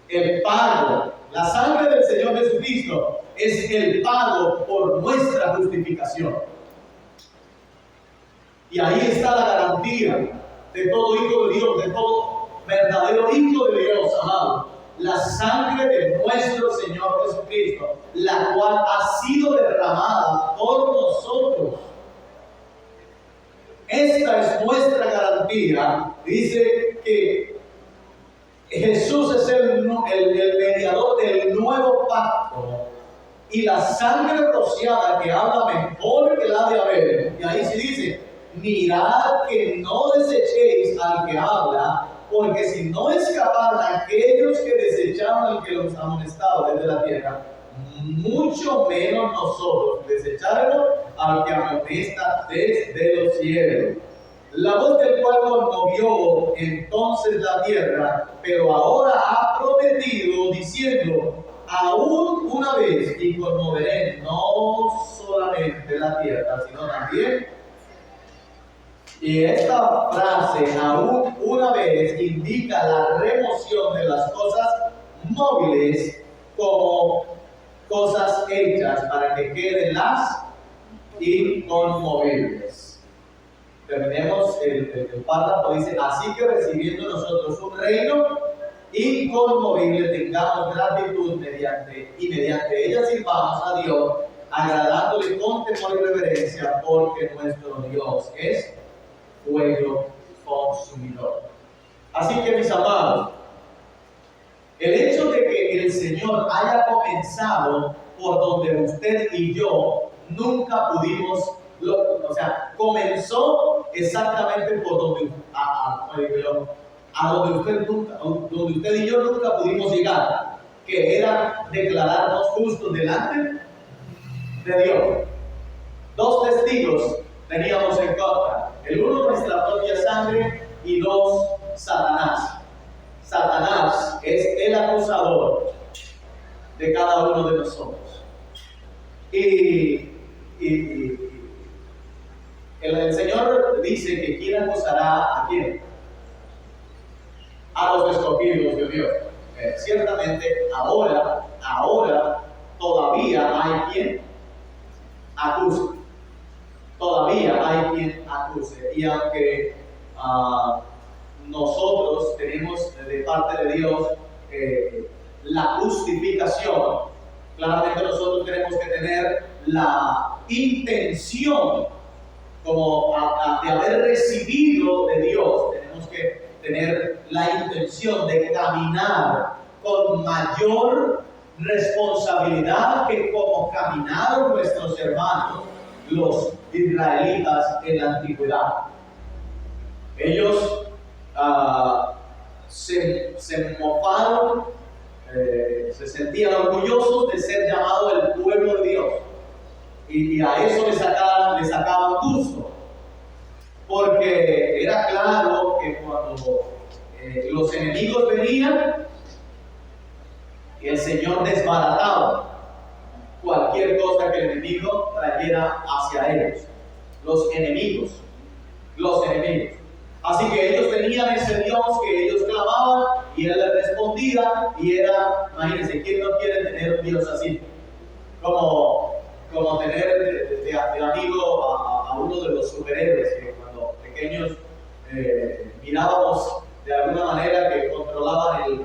el pago. La sangre del Señor Jesucristo es el pago por nuestra justificación. Y ahí está la garantía de todo hijo de Dios, de todo verdadero hijo de Dios, amado. La sangre de nuestro Señor Jesucristo, la cual ha sido derramada por nosotros. Esta es nuestra garantía. Dice que Jesús es el mediador del nuevo pacto. Y la sangre rociada que habla mejor que la de Abel. Y ahí sí dice, mirad que no desechéis al que habla, porque si no escaparan aquellos que desecharon al que los amonestaba desde la tierra, mucho menos nosotros desecharemos al que amonesta desde los cielos. La voz del cual conmovió entonces la tierra, pero ahora ha prometido diciendo, aún una vez y conmoveré no solamente la tierra, sino también. Y esta frase, aún una vez, indica la remoción de las cosas móviles como cosas hechas para que queden las inconmovibles. Terminemos el párrafo, dice, así que recibiendo nosotros un reino inconmovible, tengamos gratitud mediante ella sirvamos a Dios, agradándole con temor y reverencia, porque nuestro Dios es fuego consumidor. Así que, mis amados, el hecho de que el Señor haya comenzado por donde usted y yo nunca pudimos, comenzó exactamente por donde, donde usted y yo nunca pudimos llegar, que era declararnos justos delante de Dios. Dos testigos teníamos en contra, el uno nuestra propia sangre y dos, Satanás. Satanás es el acusador de cada uno de nosotros. Y el Señor dice que ¿quién acusará a quién? A los escogidos de Dios. Ciertamente, ahora todavía hay quien acuse. Todavía hay quien acuse. Y aunque nosotros tenemos de parte de Dios la justificación, claramente nosotros tenemos que tener la intención como de haber recibido de Dios. Tenemos que tener la intención de caminar con mayor responsabilidad que como caminaron nuestros hermanos los israelitas en la antigüedad. Ellos se mofaron, se sentían orgullosos de ser llamados el pueblo de Dios, y a eso le sacaban gusto, porque era claro que cuando los enemigos venían, el Señor desbarataba cualquier cosa que el enemigo trajera hacia ellos. Los enemigos. Así que ellos tenían ese Dios que ellos clamaban y Él les respondía, y era, imagínense, ¿quién no quiere tener un Dios así? Como tener de amigo a uno de los superhéroes que cuando pequeños mirábamos de alguna manera que controlaban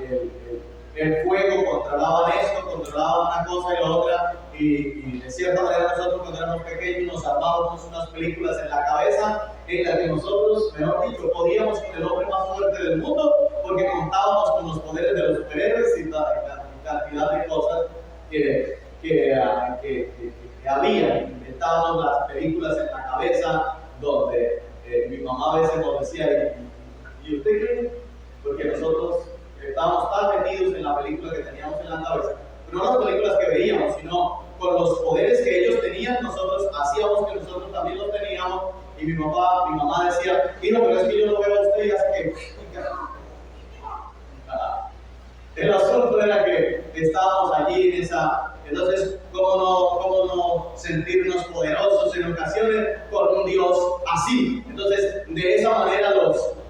el fuego, controlaban esto, controlaban una cosa y la otra, y de cierta manera nosotros cuando éramos pequeños nos armábamos unas películas en la cabeza en las que nosotros, mejor dicho, podíamos con el hombre más fuerte del mundo porque contábamos con los poderes de los superhéroes y cantidad de cosas que había. Inventábamos las películas en la cabeza donde mi mamá a veces nos decía, ¿y usted cree? Porque nosotros estábamos tan metidos en la película que teníamos en la cabeza, pero no las películas que veíamos, sino con los poderes que ellos tenían, nosotros hacíamos que nosotros también los teníamos. Y mi mamá decía, hijo, pero es que yo lo veo a usted y hace que... El asunto era que estábamos allí en esa... Entonces, ¿cómo no sentirnos poderosos en ocasiones con un Dios así? Entonces, de esa manera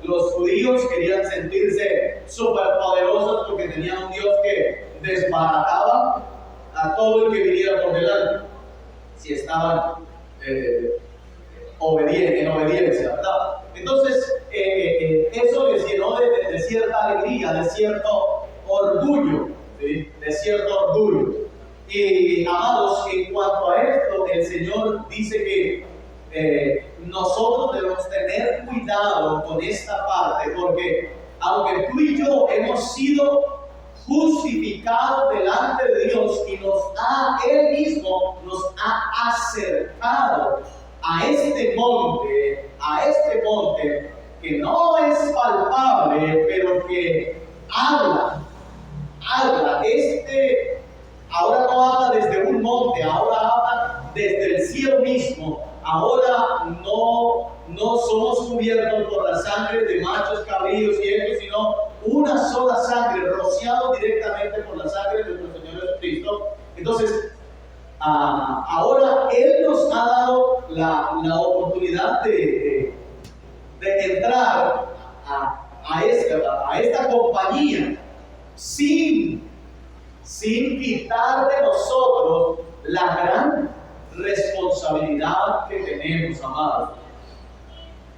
los judíos querían sentirse superpoderosos porque tenían un Dios que desbarataba a todo el que viniera por delante, si estaban en obediencia, ¿verdad? Entonces, eso les llenó de cierta alegría, de cierto orgullo, ¿sí? De cierto orgullo. Y amados, en cuanto a esto, el Señor dice que nosotros debemos tener cuidado con esta parte, porque aunque tú y yo hemos sido justificados delante de Dios y Él mismo nos ha acercado a este monte que no es palpable, pero que habla. Ahora no habla de Entonces, ahora Él nos ha dado la oportunidad de entrar a esta compañía sin quitar de nosotros la gran responsabilidad que tenemos, amados.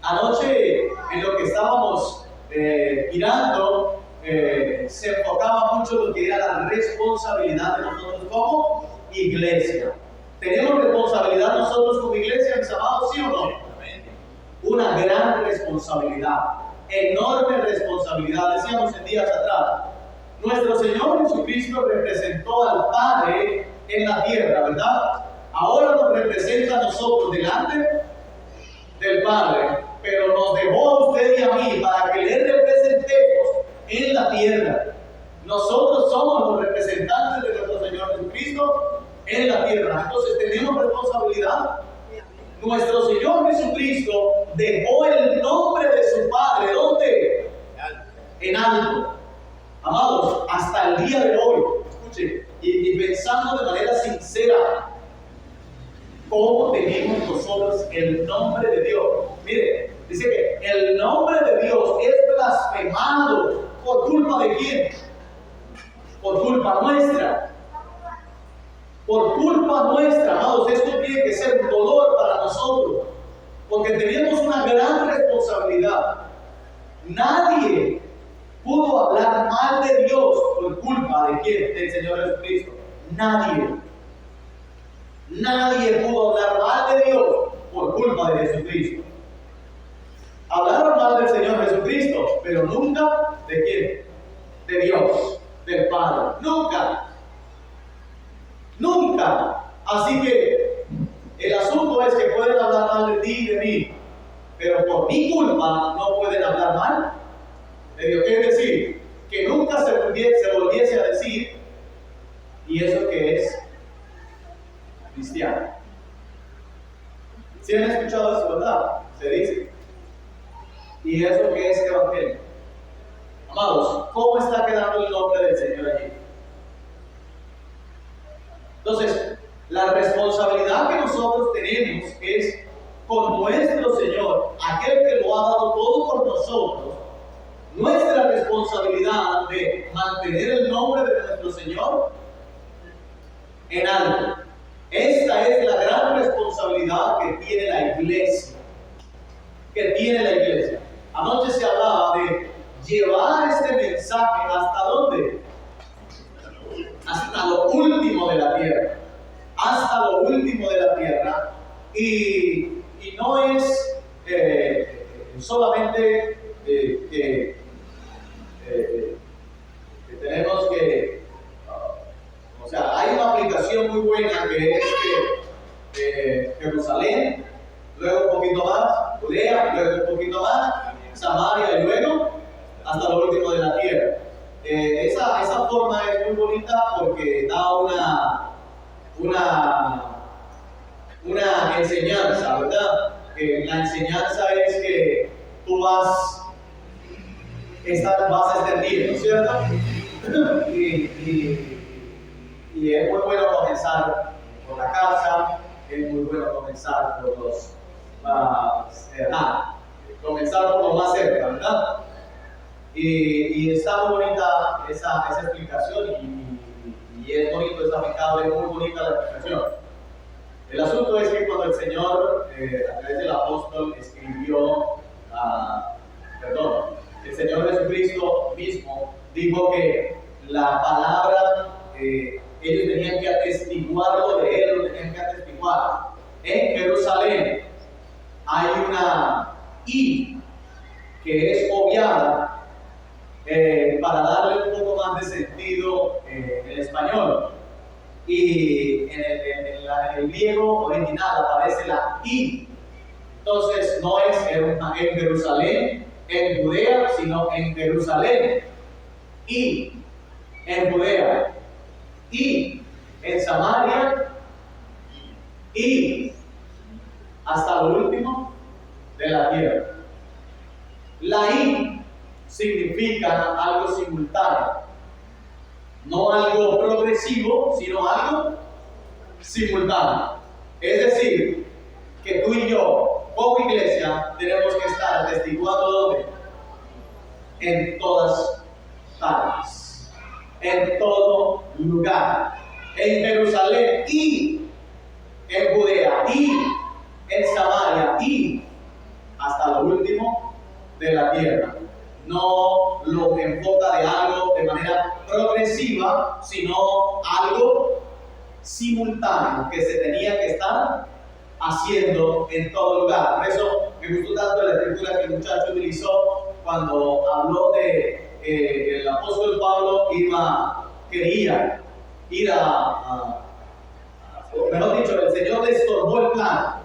Anoche, en lo que estábamos mirando, se enfocaba mucho en lo que era la responsabilidad de nosotros como iglesia. ¿Tenemos responsabilidad nosotros como iglesia, mis amados, sí o no? Una gran responsabilidad, enorme responsabilidad. Decíamos en días atrás, nuestro Señor Jesucristo representó al Padre en la tierra, ¿verdad? Ahora nos representa a nosotros delante del Padre, pero nos dejó a usted y a mí para que le representemos en la tierra. Nosotros somos los representantes de nuestro Señor Jesucristo en la tierra. Entonces tenemos responsabilidad. Nuestro Señor Jesucristo dejó el nombre de su Padre, ¿dónde? En alto. Amados, hasta el día de hoy, escuchen, y pensando de manera sincera, ¿cómo tenemos nosotros el nombre de Dios? Mire, dice que el nombre de Dios es blasfemado. ¿Por culpa de quién? Por culpa nuestra. Por culpa nuestra, amados. Esto tiene que ser un dolor para nosotros, porque tenemos una gran responsabilidad. Nadie pudo hablar mal de Dios por culpa de quién? Del Señor Jesucristo. Nadie. Nadie pudo hablar mal de Dios por culpa de Jesucristo. Hablaron mal del Señor Jesucristo, pero nunca de quién? De Dios, del Padre. Nunca. Nunca. Así que el asunto es que pueden hablar mal de ti y de mí, pero por mi culpa no pueden hablar mal de Dios. Es decir, que nunca se volviese a decir, ¿y eso qué es? Cristiano. ¿Sí han escuchado eso, verdad? Se dice. ¿Y eso qué es evangelio? Amados, ¿cómo está quedando el nombre del Señor allí? Entonces, la responsabilidad que nosotros tenemos es con nuestro Señor, aquel que lo ha dado todo por nosotros. Nuestra responsabilidad de mantener el nombre de nuestro Señor en alto. Esta es la gran responsabilidad que tiene la iglesia. Anoche se hablaba de llevar este mensaje ¿hasta dónde? Hasta lo último de la tierra. Hasta lo último de la tierra. Y no es solamente que tenemos que... O sea, hay una aplicación muy buena que es Jerusalén, luego un poquito más, Judea, luego un poquito más, Samaria y luego hasta lo último de la tierra. Esa forma es muy bonita porque da una enseñanza, ¿verdad? La enseñanza es que tú vas extendiendo, ¿cierto? Y es muy bueno comenzar por la casa, es muy bueno comenzar por los comenzar por lo más cerca, ¿verdad? Y está muy bonita esa explicación y es bonito, es aplicable, es muy bonita la explicación. El asunto es que cuando el Señor, a través del apóstol, escribió, el Señor Jesucristo mismo dijo que la palabra, ellos tenían que atestiguarlo de Él, lo tenían que atestiguar. En Jerusalén hay una I que es obviada para darle un poco más de sentido en el español. Y en el griego original aparece la I. Entonces no es en Jerusalén, en Judea, sino en Jerusalén. Y en Judea. Y en Samaria. Y hasta lo último de la tierra. La I significa algo simultáneo, no algo progresivo. progresivo, sino algo simultáneo. Es decir, que tú y yo, como iglesia, tenemos que estar testiguando ¿dónde? En todas partes, en todo lugar, en Jerusalén y en Judea y en Samaria y hasta lo último de la tierra. No lo enfoca de algo de manera progresiva, sino algo simultáneo que se tenía que estar haciendo en todo lugar. Por eso me gustó tanto la escritura que el muchacho utilizó cuando habló de el apóstol Pablo quería ir mejor dicho, el Señor le estorbó el plan.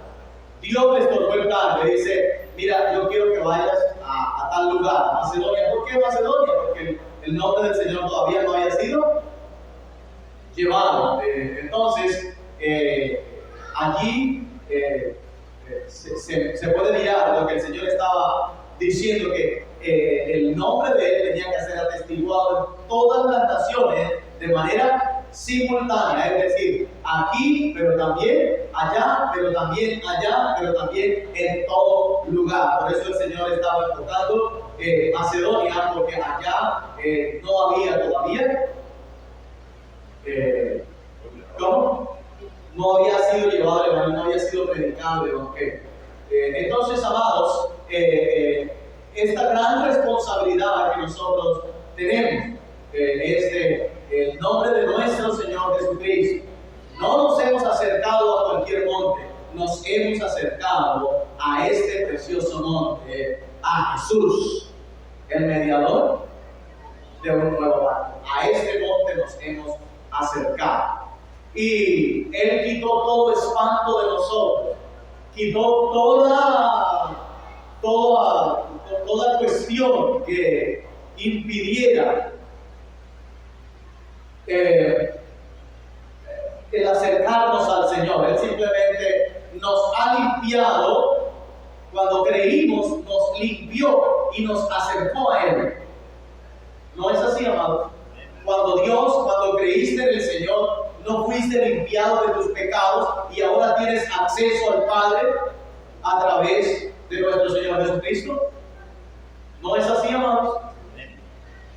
Dios le estorbó el plan. Le dice, mira, yo quiero que vayas a tal lugar, Macedonia. ¿Por qué Macedonia? Porque el nombre del Señor todavía no había sido llevado. Entonces, allí se puede mirar lo que el Señor estaba diciendo, que el nombre de Él tenía que ser atestiguado en todas las naciones de manera simultánea, es decir, aquí, pero también allá, pero también allá, pero también en todo lugar. Por eso el Señor estaba enfocando Macedonia, porque allá no había todavía, ¿cómo? No había sido llevado el Evangelio, no había sido predicado el Evangelio. Entonces, amados, esta gran responsabilidad que nosotros tenemos es el nombre de nuestro Señor Jesucristo. No nos hemos acercado a cualquier monte, nos hemos acercado a este precioso monte, a Jesús, el mediador de un nuevo pacto. A este monte nos hemos acercado. Y Él quitó todo espanto de nosotros, quitó toda cuestión que impidiera el acercarnos al Señor. Él simplemente nos ha limpiado. Cuando creímos, nos limpió y nos acercó a Él. ¿No es así, amado? Cuando creíste en el Señor, no fuiste limpiado de tus pecados y ahora tienes acceso al Padre a través de nuestro Señor Jesucristo. ¿No es así, amados?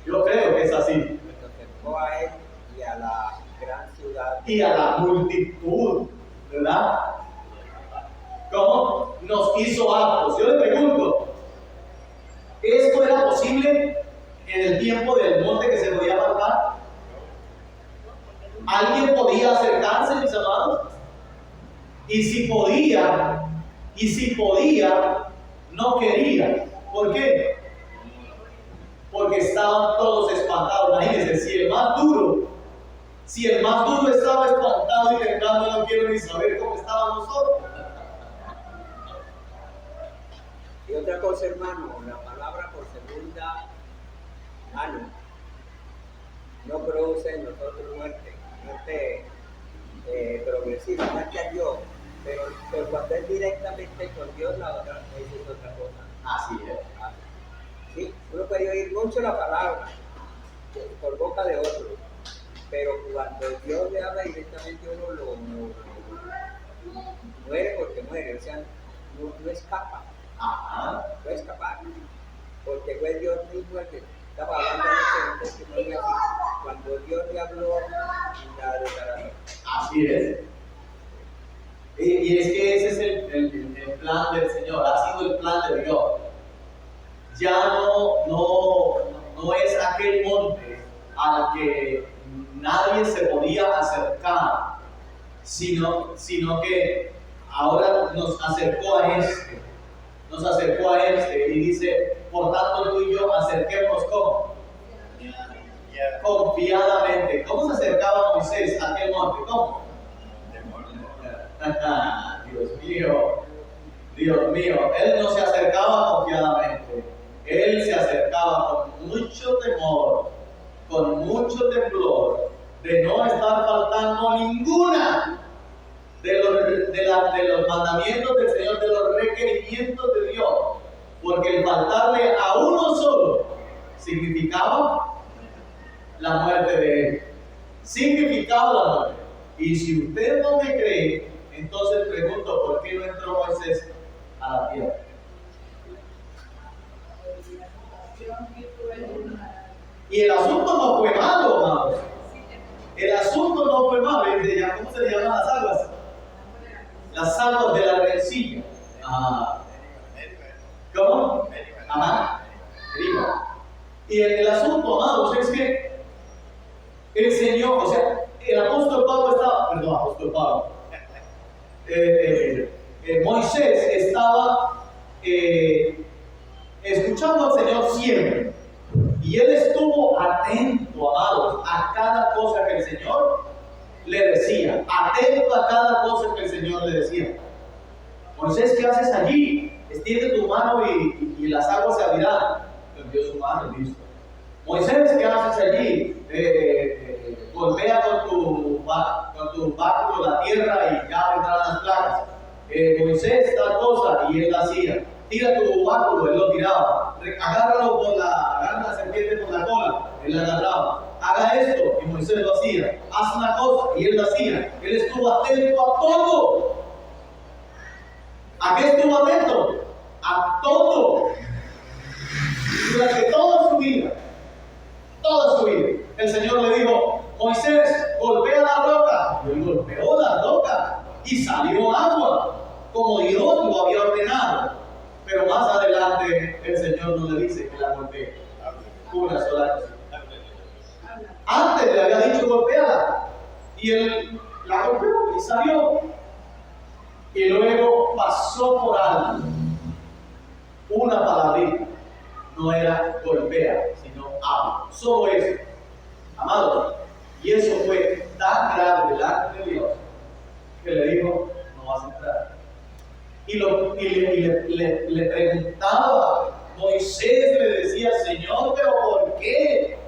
Yo creo que es así. Nos acercó a Él y a la gran ciudad. Y a la multitud, ¿verdad? ¿Cómo? Nos hizo aptos. Yo le pregunto, ¿esto era posible en el tiempo del monte que se podía apartar? ¿Alguien podía acercarse, mis amados? Y si podía, no quería. ¿Por qué? Porque estaban todos espantados. Imagínense, si el más duro estaba espantado y temblando, no quiero ni saber cómo estaban nosotros. Y otra cosa, hermano, la palabra por segunda mano no produce en nosotros muerte progresiva, muerte a Dios, pero cuando es directamente con Dios, la otra es otra cosa. Así es. Sí, uno puede oír mucho la palabra por boca de otro, pero cuando Dios le habla directamente, uno lo muere porque muere, o sea, no escapa. Ajá. No escapar, porque fue Dios mismo el que estaba hablando en un testimonio así. Cuando Dios le habló, la declaración. Así es. Y es que ese es el plan del Señor, ha sido el plan de Dios. Ya no es aquel monte al que nadie se podía acercar, sino que ahora nos acercó a este y dice, por tanto tú y yo acerquémonos ¿cómo? Confiadamente. ¿Cómo se acercaba Moisés a aquel monte? ¿Cómo? Dios mío, él no se acercaba confiadamente, él se acercaba con mucho temor, con mucho temblor, de no estar faltando ninguna de los mandamientos del Señor, de los requerimientos de Dios, porque el faltarle a uno solo significaba la muerte de él. significado de la muerte. Y si usted no me cree, entonces pregunto, ¿por qué no entró Moisés a la tierra? Y el asunto no fue malo, amados. El asunto no fue malo. ¿Cómo se le llaman las aguas? Las aguas de la rencilla. ¿Cómo? Ajá. Y el asunto, amados, es que el Señor, o sea, el apóstol Pablo, Moisés estaba escuchando al Señor siempre. Y él estuvo atento, amados, a cada cosa que el Señor le decía. Atento a cada cosa que el Señor le decía. Moisés, ¿qué haces allí? Extiende tu mano y las aguas se abrirán. Envió su mano y listo. Moisés, ¿qué haces allí? Golpea con tu báculo la tierra y ya vendrán las plagas. Moisés, tal cosa, y él la hacía. Tira tu báculo, él lo tiraba. Agarra la serpiente por la cola, él la agarraba. Haga esto, y Moisés lo hacía. Haz una cosa, y él lo hacía. Él estuvo atento a todo. ¿A qué estuvo atento? A todo. Durante toda su vida. Toda su vida. El Señor le dijo, Moisés, golpea la roca. Y él golpeó la roca y salió agua, como Dios lo había ordenado. Pero más adelante el Señor no le dice que la golpee. Una sola cosa. Antes le había dicho golpeala. Y él la golpeó y salió. Y luego pasó por alto una palabrita. No era golpea, sino habla. Solo eso. Amado. Y eso fue tan grave delante de Dios que le dijo, no vas a entrar. Y le preguntaba, Moisés le decía, Señor, ¿pero por qué?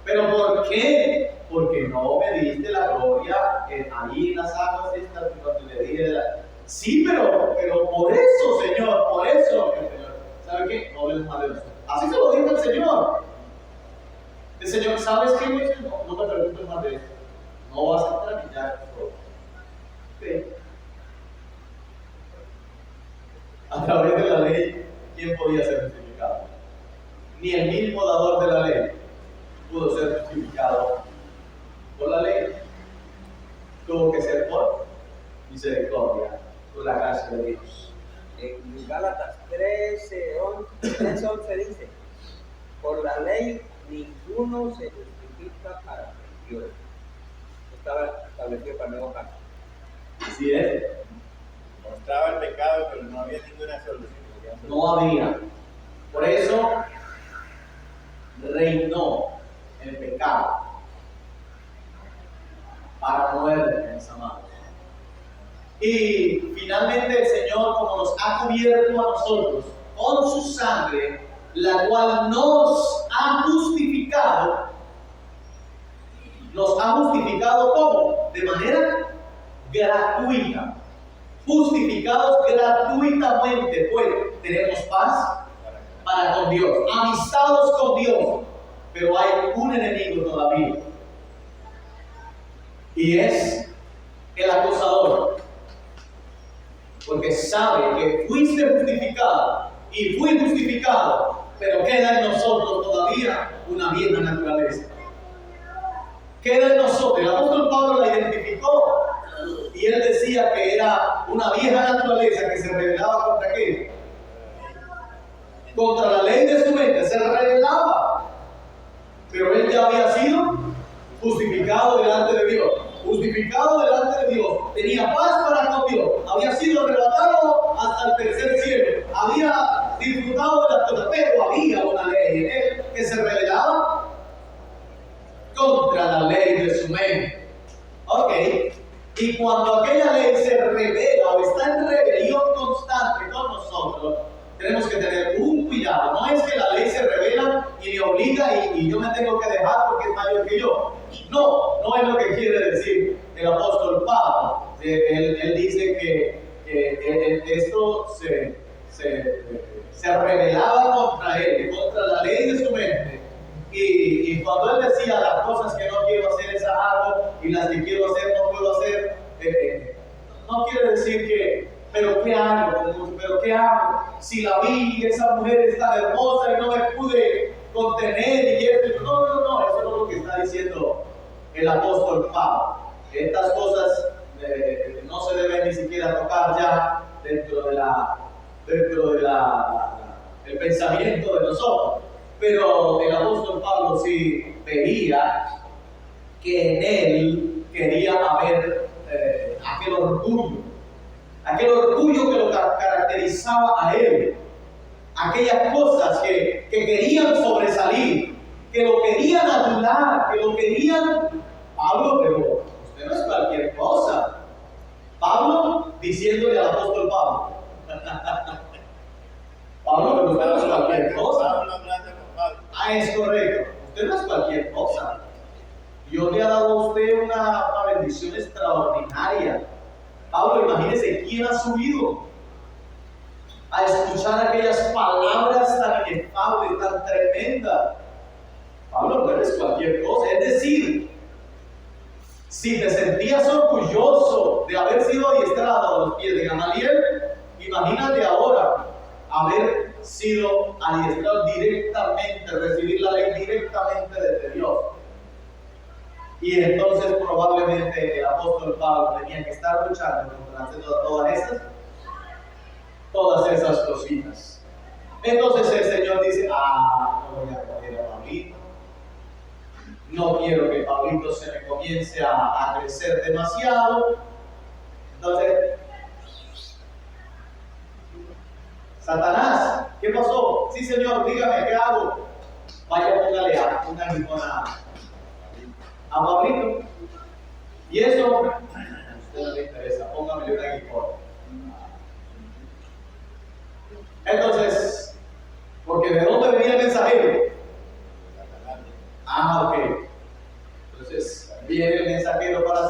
¿Pero por qué? Porque no me diste la gloria ahí en las aguas estas cuando le dije Sí, pero por eso, Señor, por eso, Señor. ¿Sabe qué? No hables más de eso. Así se lo dijo el Señor. El Señor, ¿sabes qué? No me preguntes más de eso. No vas a entrar y ya. Sí. A través de la ley, ¿quién podía ser justificado? Ni el mismo dador de la ley pudo ser justificado por la ley. Tuvo que ser por misericordia, por la gracia de Dios. En Gálatas 13:11 dice, por la ley ninguno se justifica para Dios. Estaba establecido para el nuevo pacto. Así es. Mostraba el pecado, pero no había ninguna solución. No había. Por eso reinó el pecado para muerte, mis amados. Y finalmente el Señor, como nos ha cubierto a nosotros con su sangre, la cual nos ha justificado ¿cómo? De manera gratuita. Justificados gratuitamente, pues tenemos paz para con Dios, amistados con Dios, pero hay un enemigo todavía, y es el acusador, porque sabe que fuiste justificado y fui justificado, pero queda en nosotros todavía una vieja naturaleza. Queda en nosotros. El apóstol Pablo la identificó y él decía que era una vieja naturaleza que se rebelaba contra qué? Contra la ley de su mente, se rebelaba. Pero él ya había sido justificado delante de Dios. Justificado delante de Dios, tenía paz para con Dios, había sido arrebatado hasta el tercer cielo, había disfrutado de las cosas, pero había una ley en él que se rebelaba contra la ley de su mente. Ok, y cuando aquella ley se revela o está en rebelión constante con nosotros, tenemos que tener un cuidado. No es que la ley se revela y me obliga y yo me tengo que dejar porque es mayor que yo. No es lo que quiere decir el apóstol Pablo. Él dice que esto se rebelaba contra él, contra la ley de su mente. Y cuando él decía las cosas que no quiero hacer, esas hago, y las que quiero hacer no puedo hacer. No quiere decir que, pero ¿qué hago? ¿Pero qué hago? Si la vi y esa mujer es tan hermosa y no me pude contener y esto. No, eso no es lo que está diciendo el apóstol Pablo. Estas cosas no se deben ni siquiera tocar ya dentro de el pensamiento de nosotros. Pero el apóstol Pablo sí veía que en él quería haber aquel orgullo que lo caracterizaba a él, aquellas cosas que querían sobresalir, que lo querían adular, que lo querían. Pablo, pero usted no es cualquier cosa. Pablo diciéndole al apóstol Pablo, Pablo, pero usted no es cualquier cosa. Es correcto, usted no es cualquier cosa. Dios le ha dado a usted una bendición extraordinaria. Pablo, imagínese quién ha subido a escuchar aquellas palabras tan inefables, tan tremendas. Pablo, no eres cualquier cosa. Es decir, si te sentías orgulloso de haber sido adiestrado a los pies de Gamaliel, imagínate ahora haber sido adiestrado directamente, recibir la ley directamente desde Dios. Y entonces probablemente el apóstol Pablo tenía que estar luchando contra todas esas cositas. Entonces el Señor dice, no voy a coger a Pablito. No quiero que Pablito se me comience a crecer demasiado. Entonces, Satanás, ¿qué pasó? Sí, Señor, dígame, ¿qué hago? Vaya, póngale una limona a Pablito. Y eso, a usted no le interesa, póngamele una guitarra. Entonces, porque ¿de dónde venía el mensajero? Ok. Entonces, viene el mensajero para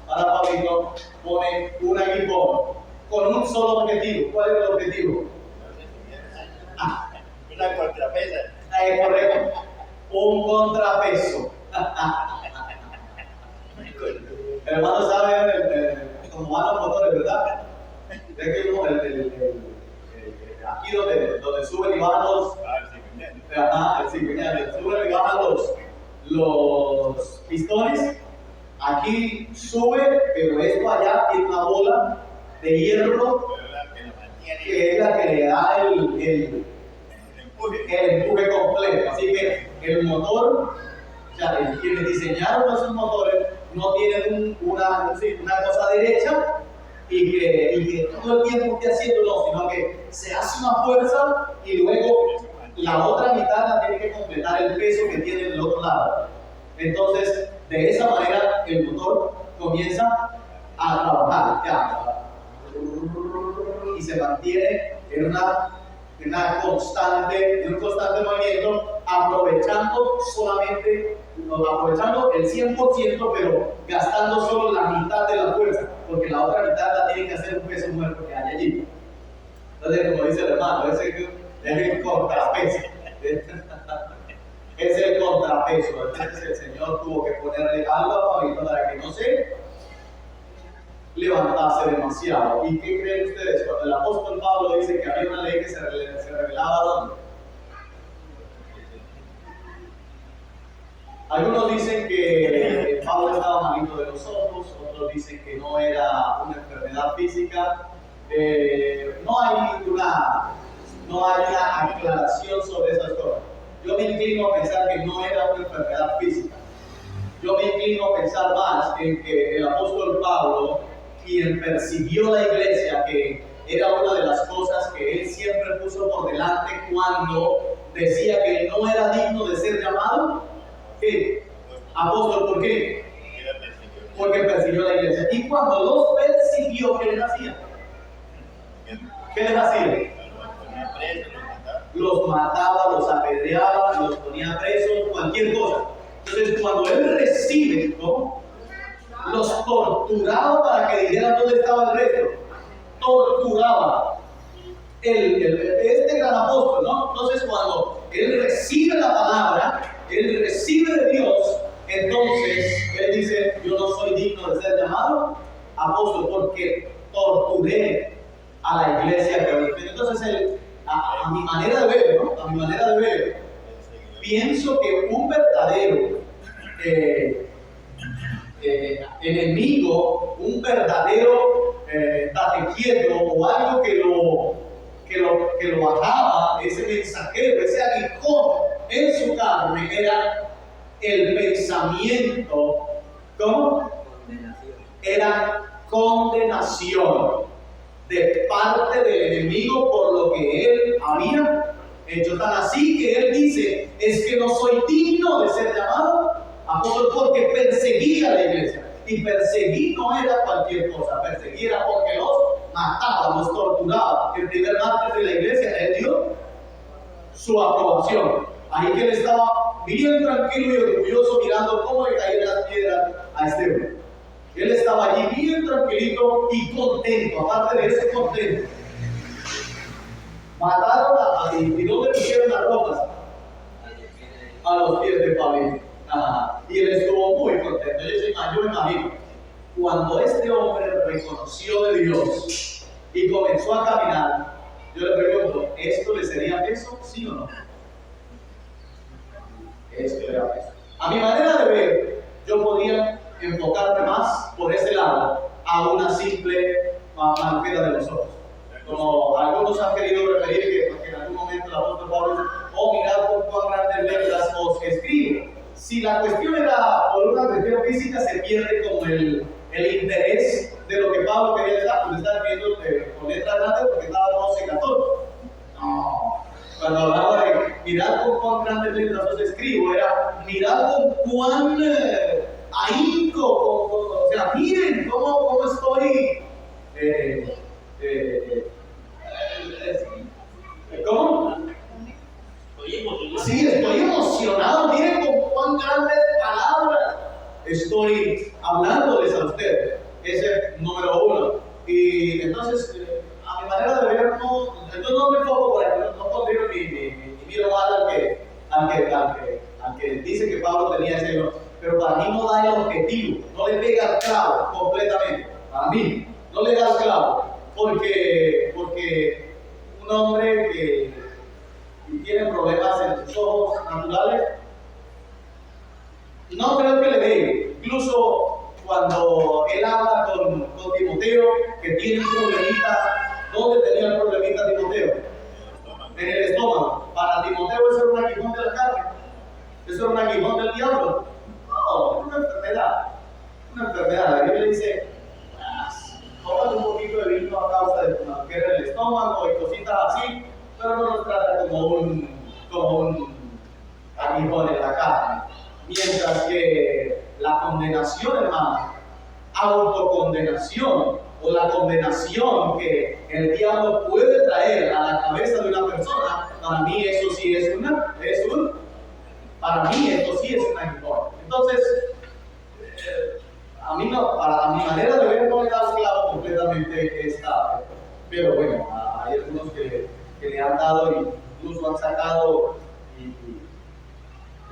Pablito, pone un aguijón con un solo objetivo. ¿Cuál es el objetivo? Una contrapesa. Correcto. Un contrapeso. El hermano sabe cómo van los motores, ¿verdad? Ve que aquí donde suben y bajan los. Suben y bajan los pistones. Aquí sube, pero esto allá tiene una bola de hierro que es la que le da el empuje completo. Así que el motor, o sea, quienes diseñaron esos motores no tienen una cosa derecha y que todo el tiempo esté haciéndolo, sino que se hace una fuerza y luego la otra mitad la tiene que completar el peso que tiene el otro lado. Entonces, de esa manera el motor comienza a trabajar y se mantiene en un constante movimiento, aprovechando el 100%, pero gastando solo la mitad de la fuerza, porque la otra mitad la tiene que hacer un peso muerto que hay allí. Entonces, como dice el hermano, ese es el contrapeso. Es el contrapeso. Entonces el Señor tuvo que ponerle algo a Pablito para que no se levantase demasiado. ¿Y qué creen ustedes? Cuando el apóstol Pablo dice que había una ley que se revelaba, ¿dónde? Algunos dicen que Pablo estaba malito de los ojos, otros dicen que no era una enfermedad física. No hay una aclaración sobre esas cosas. Yo me inclino a pensar que no era una enfermedad física. Yo me inclino a pensar más en que el apóstol Pablo, quien percibió la iglesia, que era una de las cosas que él siempre puso por delante cuando decía que no era digno de ser llamado, ¿qué? Apóstol, ¿por qué? Porque persiguió la iglesia. Y cuando los persiguió, ¿qué les hacía? ¿Qué les hacía? Los mataba, los apedreaba, los ponía presos, cualquier cosa. Entonces, cuando él recibe, ¿no?, los torturaba para que dijeran dónde estaba el resto. Torturaba. Este gran apóstol, ¿no? Entonces, cuando él recibe la palabra, él recibe de Dios, Entonces, él dice, yo no soy digno de ser llamado apóstol porque torturé a la iglesia que hoy. Entonces, a mi manera de ver, ¿no? A mi manera de ver, pienso que un verdadero enemigo, un verdadero date quieto o algo que lo bajaba, ese mensajero, ese aguijón en su carne, era el pensamiento, ¿cómo? Condenación. Era condenación de parte del enemigo por lo que él había hecho. Tan así que él dice, es que no soy digno de ser llamado apóstol porque perseguía a la iglesia. Y perseguir no era cualquier cosa, perseguir era porque los mataba, los torturaba. El primer mártir de la iglesia, él dio su aprobación. Ahí que él estaba bien tranquilo y orgulloso mirando cómo le caían las piedras a Esteban. Él estaba allí bien tranquilito y contento, aparte de eso contento. Mataron ¿y dónde pusieron las rocas? A los pies de Pablo. Y él estuvo muy contento. Yo me imagino, cuando este hombre reconoció de Dios y comenzó a caminar, yo le pregunto, ¿esto le sería peso? ¿Sí o no? Esto era peso. A mi manera de ver, yo podría enfocarme más por ese lado a una simple manquera de los ojos. Como algunos han querido referir que en algún momento el apóstol Pablo dice, oh, mirad por cuán grandes letras os escribo. Si la cuestión era por una cuestión física, se pierde como el interés de lo que Pablo quería decir, pues está escribiendo con letras grandes porque estaba 12 y 14. No. Cuando hablaba de mirad con cuán grandes letras os escribo, era mirad con cuán ahínco, o sea, miren cómo estoy. ¿Cómo? Sí, estoy emocionado. Miren con cuán grandes palabras estoy hablándoles a ustedes. Ese es número uno. Y entonces, a mi manera de ver, no me enfoco por ahí, no pondría ni miro mal al que dice que Pablo tenía ese don. Pero para mí no da el objetivo, no le pega al clavo completamente. Para mí, no le da al clavo. Porque un hombre que tiene problemas en sus ojos naturales, no creo que le dé. Incluso cuando él habla con Timoteo, que tiene un problemita, ¿dónde tenía el problemita Timoteo? En el estómago. Para Timoteo eso era un aguijón de la carne, eso era un aguijón del diablo. No, es una enfermedad. Una enfermedad. La Biblia dice, tómate un poquito de vino a causa de tu manquera en el estómago y cositas así, pero no nos trata como un aguijón en la carne. Mientras que la condenación, hermano, autocondenación o la condenación que el diablo puede traer a la cabeza de una persona, para mí eso sí es para mí esto sí es un aguijón. Entonces, a mi manera de ver no le da claro completamente esta, pero bueno, hay algunos que le han dado y incluso han sacado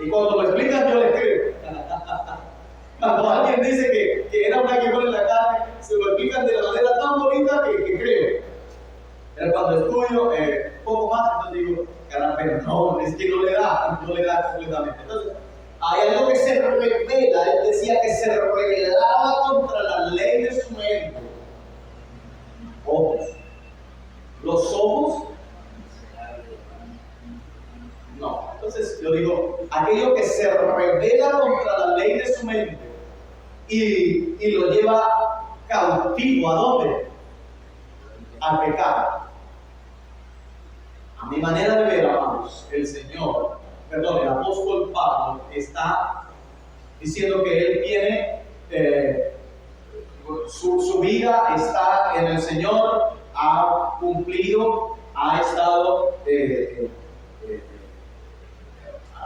y cuando lo explican yo les creo. Cuando alguien dice que era un aguijón en la carne, se lo explican de la manera tan bonita que creo. Pero cuando estudio un poco más, entonces digo, caramba, no, es que no le da completamente. Entonces, hay algo que se revela, él decía que se rebelaba contra la ley de su mente. Ojos. Los ojos, no. Entonces yo digo, aquello que se revela contra la ley de su mente y lo lleva cautivo, ¿a dónde? Al pecado. A mi manera de ver, amados, el apóstol Pablo está diciendo que él tiene, su vida está en el Señor, ha cumplido, ha estado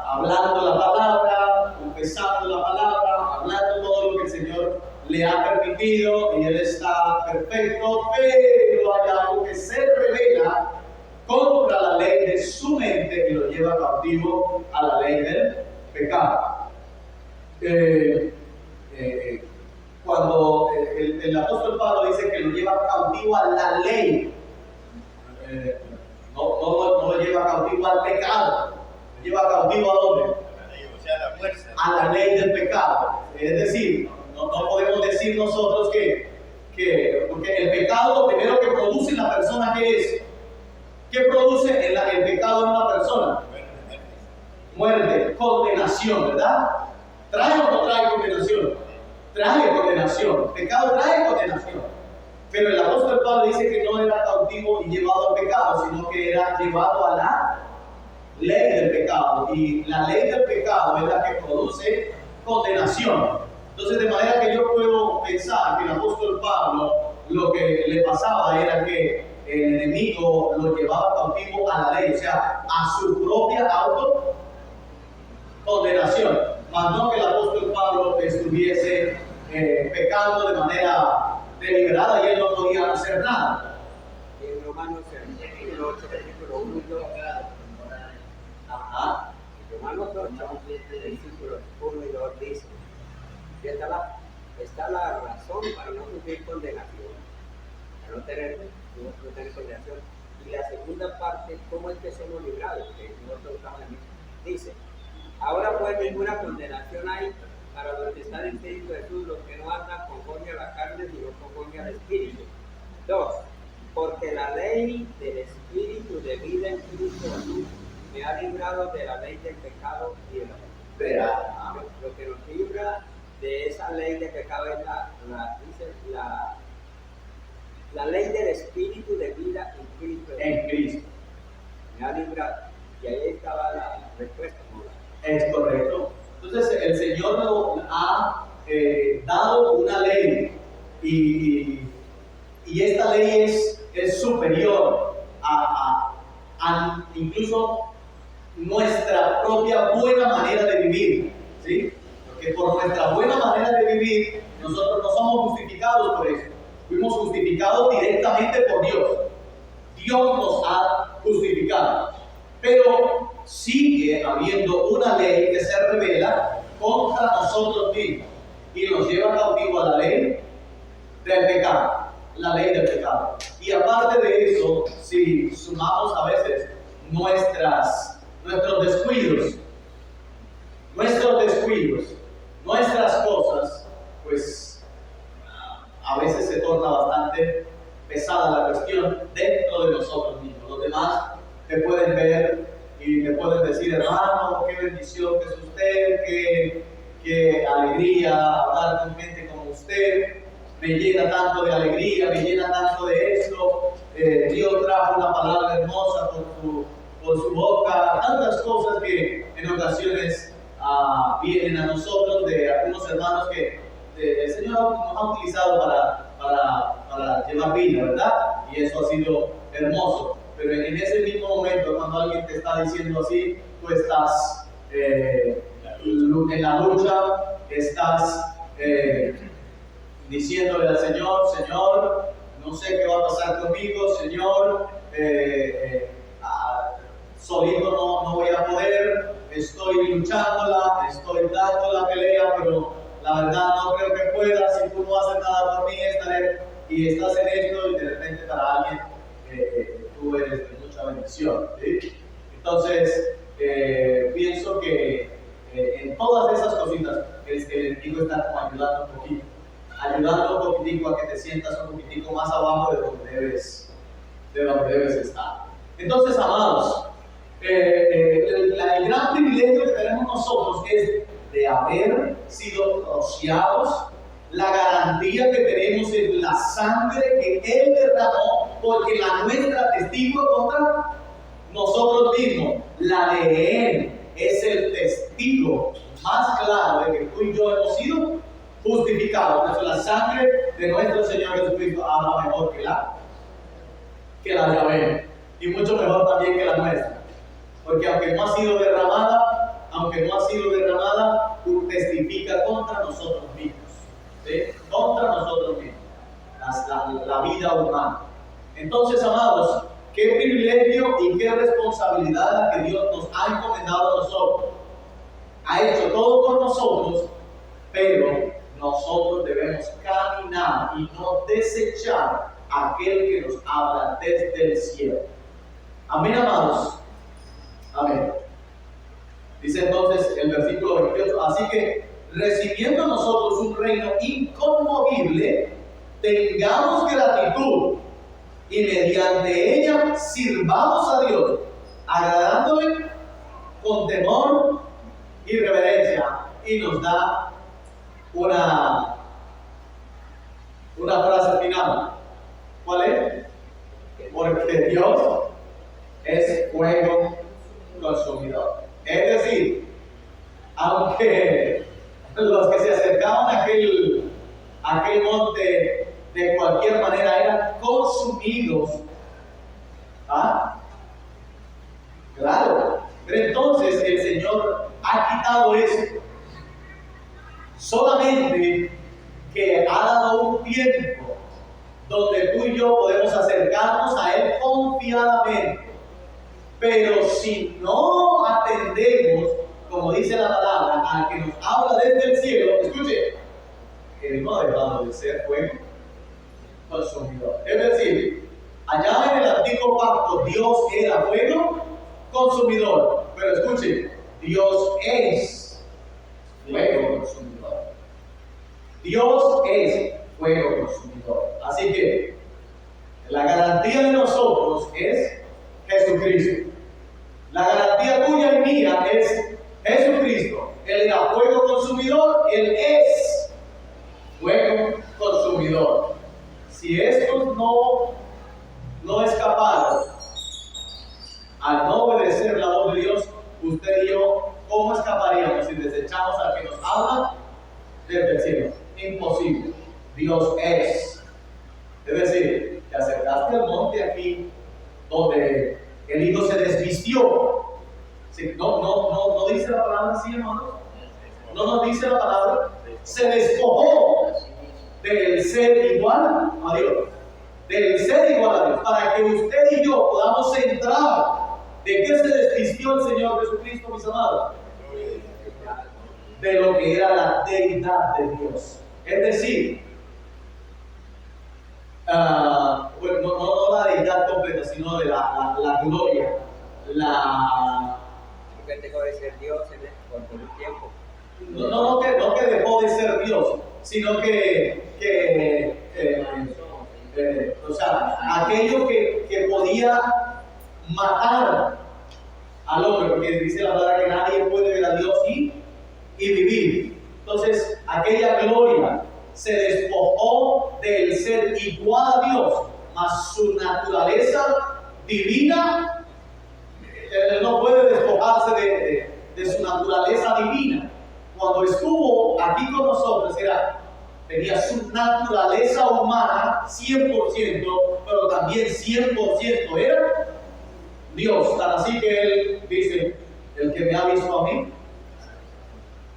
hablando la palabra, confesando la palabra, hablando todo lo que el Señor le ha permitido y él está perfecto, pero hay algo que se revela contra la ley de su mente y lo lleva cautivo a la ley del pecado. cuando el apóstol Pablo dice que lo lleva cautivo a la ley, no lo lleva cautivo al pecado, lo lleva cautivo ¿a dónde? O sea, la fuerza. A la ley del pecado. Es decir, no podemos decir nosotros porque el pecado lo primero que produce en la persona, ¿qué es? ¿Qué produce el pecado en una persona? Muerte, condenación, ¿verdad? ¿Trae o no trae condenación? Trae condenación. Pecado trae condenación. Pero el apóstol Pablo dice que no era cautivo y llevado al pecado, sino que era llevado a la ley del pecado. Y la ley del pecado es la que produce condenación. Entonces, de manera que yo puedo pensar que el apóstol Pablo lo que le pasaba era que el enemigo lo llevaba cautivo a la ley, o sea, a su propia autocondenación. Más no que el apóstol Pablo estuviese pecando de manera deliberada y él no podía hacer nada. En Romanos capítulo 8, versículo 1 y 2. Ajá. Romanos 8, versículos 1 y 2 dice: está la razón para no sufrir condenación, para no tener condenación. Y la segunda parte, ¿cómo es que somos librados? Que nosotros estamos en dice: ahora pues ninguna condenación hay para los que están en Cristo Jesús, los que no andan conforme a la carne, sino conforme al Espíritu. 2. Porque la ley del Espíritu de vida en Cristo Jesús me ha librado de la ley del pecado y de la muerte. Lo que nos libra de esa ley de pecado es la ley del Espíritu de vida en Cristo. En Cristo. Me ha librado. Y ahí estaba la respuesta. Es correcto. Entonces el Señor nos ha dado una ley y esta ley es superior a incluso nuestra propia buena manera de vivir, ¿sí? Porque por nuestra buena manera de vivir nosotros no somos justificados por eso. Fuimos justificados directamente por Dios. Dios nos ha justificado. Pero sigue habiendo una ley que se revela contra nosotros mismos y nos lleva cautivo a la ley del pecado, la ley del pecado. Y aparte de eso, si sumamos a veces nuestros descuidos, nuestras cosas, pues a veces se torna bastante pesada la cuestión dentro de nosotros mismos. Los demás te pueden ver y te pueden decir: hermano, qué bendición que es usted, qué alegría hablar con gente como usted, me llena tanto de alegría, me llena tanto de esto, Dios trajo una palabra hermosa por su boca, tantas cosas que en ocasiones vienen a nosotros de algunos hermanos que el Señor nos ha utilizado para llevar vida, ¿verdad? Y eso ha sido hermoso. Pero en ese mismo momento, cuando alguien te está diciendo así, tú estás en la lucha, estás diciéndole al Señor: Señor, no sé qué va a pasar conmigo, Señor, solito no voy a poder, estoy luchándola, estoy dando la pelea, pero la verdad no creo que pueda. Si tú no haces nada por mí, y estás en esto, y de repente para alguien tú eres de mucha bendición, ¿sí? Entonces pienso que en todas esas cositas el enemigo está como ayudando un poquitico a que te sientas un poquitico más abajo de donde debes estar. Entonces, amados, el gran privilegio que tenemos nosotros es de haber sido rociados. La garantía que tenemos es la sangre que Él derramó, porque la nuestra testigo contra nosotros mismos. La de Él es el testigo más claro de que tú y yo hemos sido justificados. Por eso la sangre de nuestro Señor Jesucristo habla mejor que la de Abel, y mucho mejor también que la nuestra. Porque aunque no ha sido derramada, testifica contra nosotros mismos. ¿Sí? Contra nosotros mismos, la vida humana. Entonces, amados, qué privilegio y qué responsabilidad la que Dios nos ha encomendado a nosotros. Ha hecho todo por nosotros pero nosotros debemos caminar y no desechar aquel que nos habla desde el cielo. Amén, amados. Amén. Dice entonces el versículo 28, así que recibiendo nosotros un reino inconmovible, tengamos gratitud y mediante ella sirvamos a Dios, agradándole con temor y reverencia. Y nos da una frase final. ¿Cuál es? Porque Dios es fuego consumidor. Es decir, aunque los que se acercaban a aquel monte de cualquier manera eran consumidos, ¿ah? Claro, pero entonces el Señor ha quitado eso. Solamente que ha dado un tiempo donde tú y yo podemos acercarnos a Él confiadamente. Pero si no atendemos, como dice la palabra, al que nos habla desde el cielo, escuche, Él no ha dejado de ser fuego consumidor. Es decir, allá en el antiguo pacto Dios era fuego consumidor. Pero escuche, Dios es fuego consumidor. Dios es fuego consumidor. Así que la garantía de nosotros es Jesucristo. La garantía tuya y mía es Jesucristo. Él era fuego consumidor, Él es fuego consumidor. Si estos no escaparon al no obedecer la voz de Dios, usted y yo, ¿cómo escaparíamos si desechamos al que nos habla desde el cielo? Imposible. Dios es. Es decir, te acercaste al monte aquí donde el hijo se desvistió. ¿Sí? No dice la palabra así, hermanos. No nos dice la palabra. Se despojó del ser igual a Dios. Del ser igual a Dios. Para que usted y yo podamos entrar. ¿De qué se desvistió el Señor Jesucristo, mis amados? De lo que era la deidad de Dios. Es decir, bueno, no la deidad completa, sino de la gloria. Que dejó de ser Dios por un tiempo. No que dejó de ser Dios, sino o sea, aquello que podía matar al hombre, porque dice la palabra que nadie puede ver a Dios y vivir. Entonces, aquella gloria se despojó del ser igual a Dios, mas su naturaleza divina, él no puede despojarse de su naturaleza divina. Cuando estuvo aquí con nosotros, tenía su naturaleza humana 100%, pero también 100% era Dios. Tan así que él dice, el que me ha visto a mí,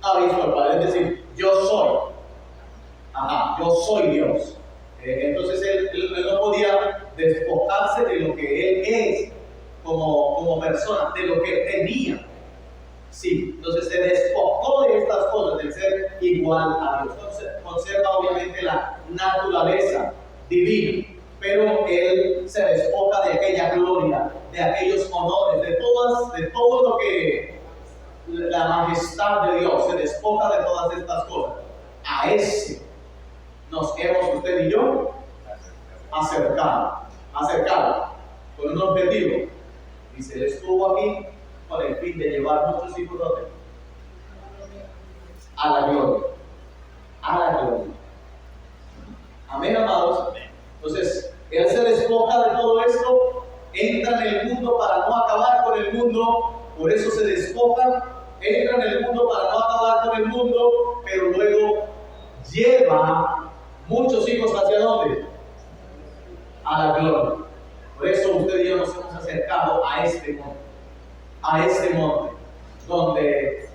ha visto al Padre. Es decir, yo soy Dios. Entonces él no podía despojarse de lo que él es como persona, de lo que tenía. Sí, entonces se despojó de estas cosas, del ser igual a Dios. Entonces, conserva obviamente la naturaleza divina, pero él se despoja de aquella gloria, de aquellos honores, de todo lo que la majestad de Dios, se despoja de todas estas cosas. A ese nos hemos, usted y yo, acercado con un objetivo. Dice, él estuvo aquí con el fin de llevar muchos hijos a la gloria. Amén, amados. Entonces, él se despoja de todo esto, entra en el mundo para no acabar con el mundo, por eso se despoja, entra en el mundo para no acabar con el mundo, pero luego lleva muchos hijos hacia dónde? A la gloria. Por eso usted y yo nos hemos acercado a este monte, donde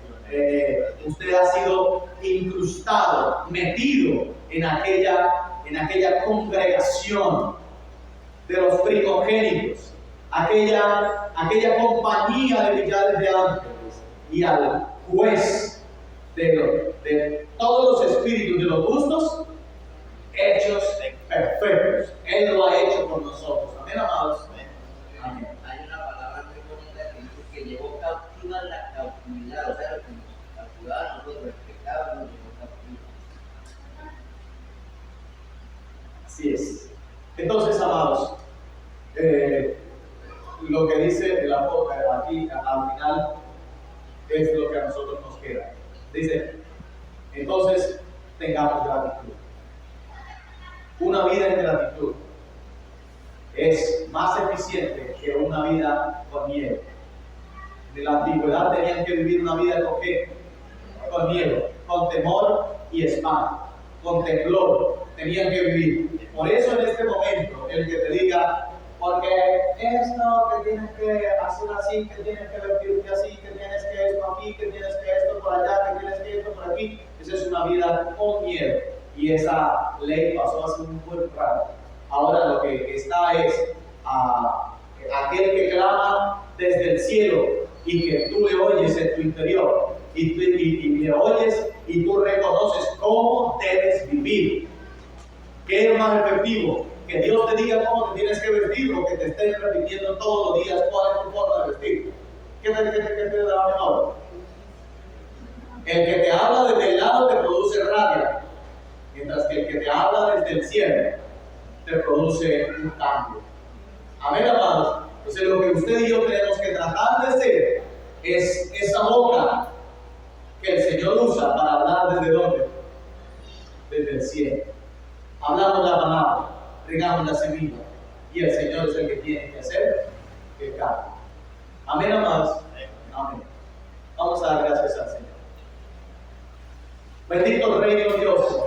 usted ha sido incrustado, metido en aquella congregación de los primogénitos, aquella compañía de millares de ángeles, y al juez de todos los espíritus, de los gustos, hechos perfectos. Él lo ha hecho por nosotros. Amén, amados. Amén. Hay una palabra muy bonita que dice que llevó cautiva la cautividad, o sea, lo que nos cautivaba a nosotros, el pecado nos llevó cautiva. Así es. Entonces, amados, lo que dice el apóstol aquí al final es lo que a nosotros nos queda. Dice, entonces tengamos gratitud. Una vida en gratitud es más eficiente que una vida con miedo. De la antigüedad tenían que vivir una vida con qué? Con miedo, con temor y espanto, con temblor tenían que vivir. Por eso en este momento el que te diga, porque esto, que tienes que hacer así, que tienes que vestirte así, que tienes que esto aquí, que tienes que esto por allá, que tienes que esto por aquí, esa es una vida con miedo. Y esa ley pasó hace un buen rato. Ahora lo que está es aquel que clama desde el cielo y que tú le oyes en tu interior y le oyes y tú reconoces cómo debes vivir. ¿Qué es más efectivo? Que Dios te diga cómo te tienes que vestir o que te estén repitiendo todos los días cuál es tu forma de vestir. ¿Qué te da mejor? El que te habla desde el lado te produce rabia, mientras que el que te habla desde el cielo te produce un cambio. Amén, amados. Entonces lo que usted y yo tenemos que tratar de ser es esa boca que el Señor usa para hablar desde dónde? Desde el cielo. Hablamos la palabra, regamos la semilla y el Señor es el que tiene que hacer el cambio. Amén, amados. Amén. Vamos a dar gracias al Señor. Bendito el Rey de Dios.